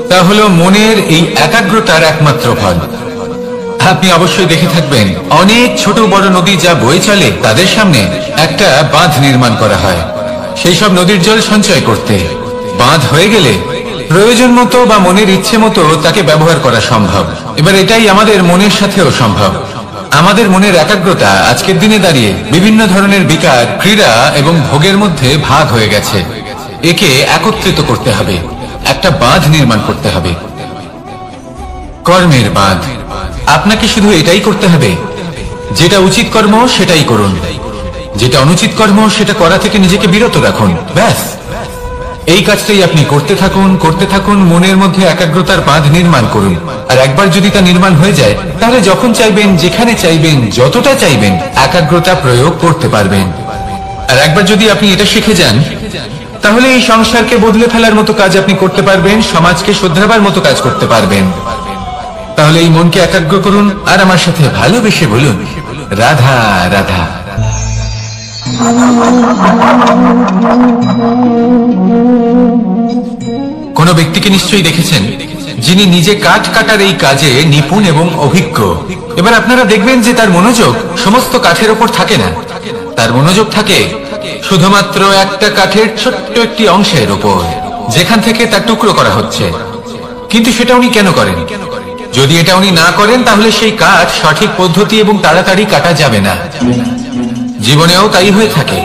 তা হলো মনের এই একাগ্রতার একমাত্র ফল। আপনি অবশ্যই দেখে থাকবেন অনেক ছোট বড় নদী যা বয়ে চলে তাদের সামনে একটা বাঁধ নির্মাণ করা হয় সেই সব নদীর জল সঞ্চয় করতে। বাঁধ হয়ে গেলে প্রয়োজন মতো বা মনের ইচ্ছে মতো তাকে ব্যবহার করা সম্ভব। এবার এটাই আমাদের মনের সাথেও সম্ভব। আমাদের মনের একাগ্রতা আজকের দিনে দাঁড়িয়ে বিভিন্ন ধরনের বিকার, ক্রীড়া এবং ভোগের মধ্যে ভাগ হয়ে গেছে। একে একত্রিত করতে হবে, একটা বাঁধ নির্মাণ করতে হবে, কর্মের বাঁধ। আপনাকে শুধু এটাই করতে হবে, যেটা উচিত কর্ম সেটাই করুন, যেটা অনুচিত কর্ম সেটা করা থেকে নিজেকে বিরত রাখুন। ব্যাস, এই কাজটাই আপনি করতে থাকুন, করতে থাকুন। মনের মধ্যে একাগ্রতার বাঁধ নির্মাণ করুন। আর একবার যদি তা নির্মাণ হয়ে যায় তাহলে যখন চাইবেন, যেখানে চাইবেন, যতটা চাইবেন একাগ্রতা প্রয়োগ করতে পারবেন। আর একবার যদি আপনি এটা শিখে যান তাহলে এই সংসারকে বদলে ফেলার মতো কাজ আপনি করতে পারবেন, সমাজকে শুধরাবার মতো কাজ করতে পারবেন। তাহলে এই মনকে একাগ্র করুন আর আমার সাথে ভালোবেসে বলুন, রাধা রাধা। কোন ব্যক্তিকে নিশ্চয়ই দেখেছেন যিনি নিজে কাঠ কাটার এই কাজে নিপুণ এবং অভিজ্ঞ। এবার আপনারা দেখবেন যে তার মনোযোগ সমস্ত কাঠের ওপর থাকে না, তার মনোযোগ থাকে শুধুমাত্র একটা কাঠের ছোট্ট একটি অংশের ওপর, যেখান থেকে তার টুকরো করা হচ্ছে। কিন্তু সেটা উনি কেন করেন? যদি এটা উনি না করেন তাহলে সেই কাঠ সঠিক পদ্ধতি এবং তাড়াতাড়ি কাটা যাবে না। জীবনেও তাই হয়ে থাকে।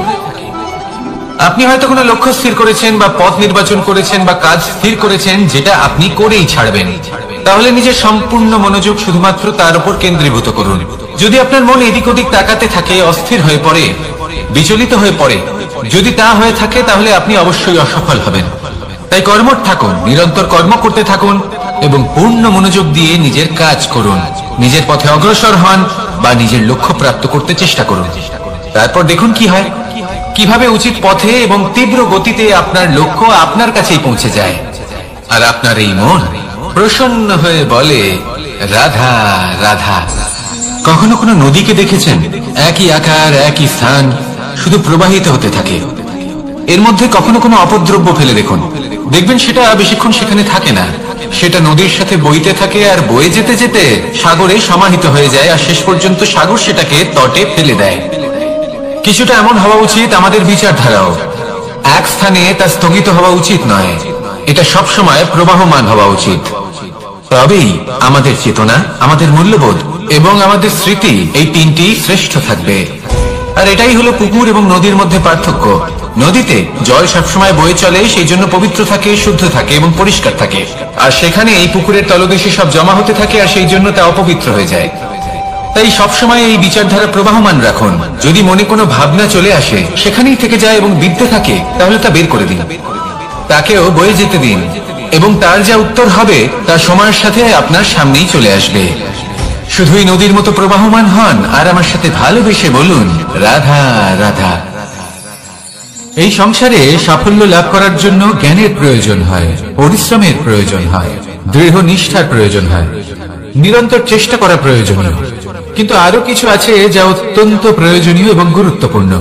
আপনি হয়তো কোনো লক্ষ্য স্থির করেছেন বা পথ নির্বাচন করেছেন বা কাজ স্থির করেছেন যেটা আপনি করেই ছাড়বেন। তাহলে নিজের সম্পূর্ণ মনোযোগ শুধুমাত্র তার উপর কেন্দ্রীভূত করুন। যদি আপনার মন এদিক ওদিক তাকাতে থাকে, অস্থির হয়ে পড়ে, বিচলিত হয়ে পড়ে, যদি তা হয়ে থাকে তাহলে আপনি অবশ্যই অসফল হবেন। তাই কর্মঠ থাকুন, নিরন্তর কর্ম করতে থাকুন এবং পূর্ণ মনোযোগ দিয়ে নিজের কাজ করুন। নিজের পথে অগ্রসর হন বা নিজের লক্ষ্য প্রাপ্ত করতে চেষ্টা করুন। তারপর দেখুন কি হয়, কিভাবে উচিত পথে এবং তীব্র গতিতে আপনার লক্ষ্য আপনার কাছেই পৌঁছে যায়। আর আপনার এই মন প্রসন্ন হয়ে বলে, রাধা রাধা। কখনো কোনো নদীকে দেখেছেন? একই আকার, একই স্থান, শুধু প্রবাহিত হতে থাকে। এর মধ্যে কখনো কোনো অপদ্রব্য ফেলে দেখুন, দেখবেন সেটা বেশিক্ষণ সেখানে থাকে না। সেটা নদীর সাথে বইতে থাকে আর বয়ে যেতে যেতে সাগরে সমাহিত হয়ে যায় আর শেষ পর্যন্ত সাগর সেটাকে তটে ফেলে দেয়। কিছুটা এমন হওয়া উচিত আমাদের বিচারধারাও। এক স্থানে তা স্থগিত হওয়া উচিত নয়, এটা সবসময় প্রবাহমান হওয়া উচিত। তবেই আমাদের চেতনা, আমাদের মূল্যবোধ এবং আমাদের স্মৃতি এই তিনটি শ্রেষ্ঠ থাকবে। আর এটাই হলো পুকুর এবং নদীর মধ্যে পার্থক্য। নদীতে জল সবসময় বয়ে চলে, সেই জন্য পবিত্র থাকে, শুদ্ধ থাকে এবং পরিষ্কার থাকে। আর সেখানে এই পুকুরের তলদেশে সব জমা হতে থাকে আর সেই জন্য তা অপবিত্র হয়ে যায়। তাই সবসময় এই বিচারধারা প্রবাহমান রাখুন। যদি মনে কোনো ভাবনা চলে আসে, সেখানেই থেকে যায় এবং বিদ্যে থাকে, তাহলে তা বের করে দিন, তাকেও বয়ে যেতে দিন এবং তার যা উত্তর হবে তা সময়ের সাথে আপনার সামনেই চলে আসবে। শুধুই নদীর মতো প্রবাহমান হন আর আমার সাথে ভালোবেসে বলুন, রাধা রাধা। এই সংসারে সাফল্য লাভ করার জন্য জ্ঞানের প্রয়োজন হয়, পরিশ্রমের প্রয়োজন হয়, দৃঢ় নিষ্ঠার প্রয়োজন হয়। নিরন্তর চেষ্টা করা প্রয়োজনীয়, কিন্তু আরো কিছু আছে যা অত্যন্ত প্রয়োজনীয় এবং গুরুত্বপূর্ণ।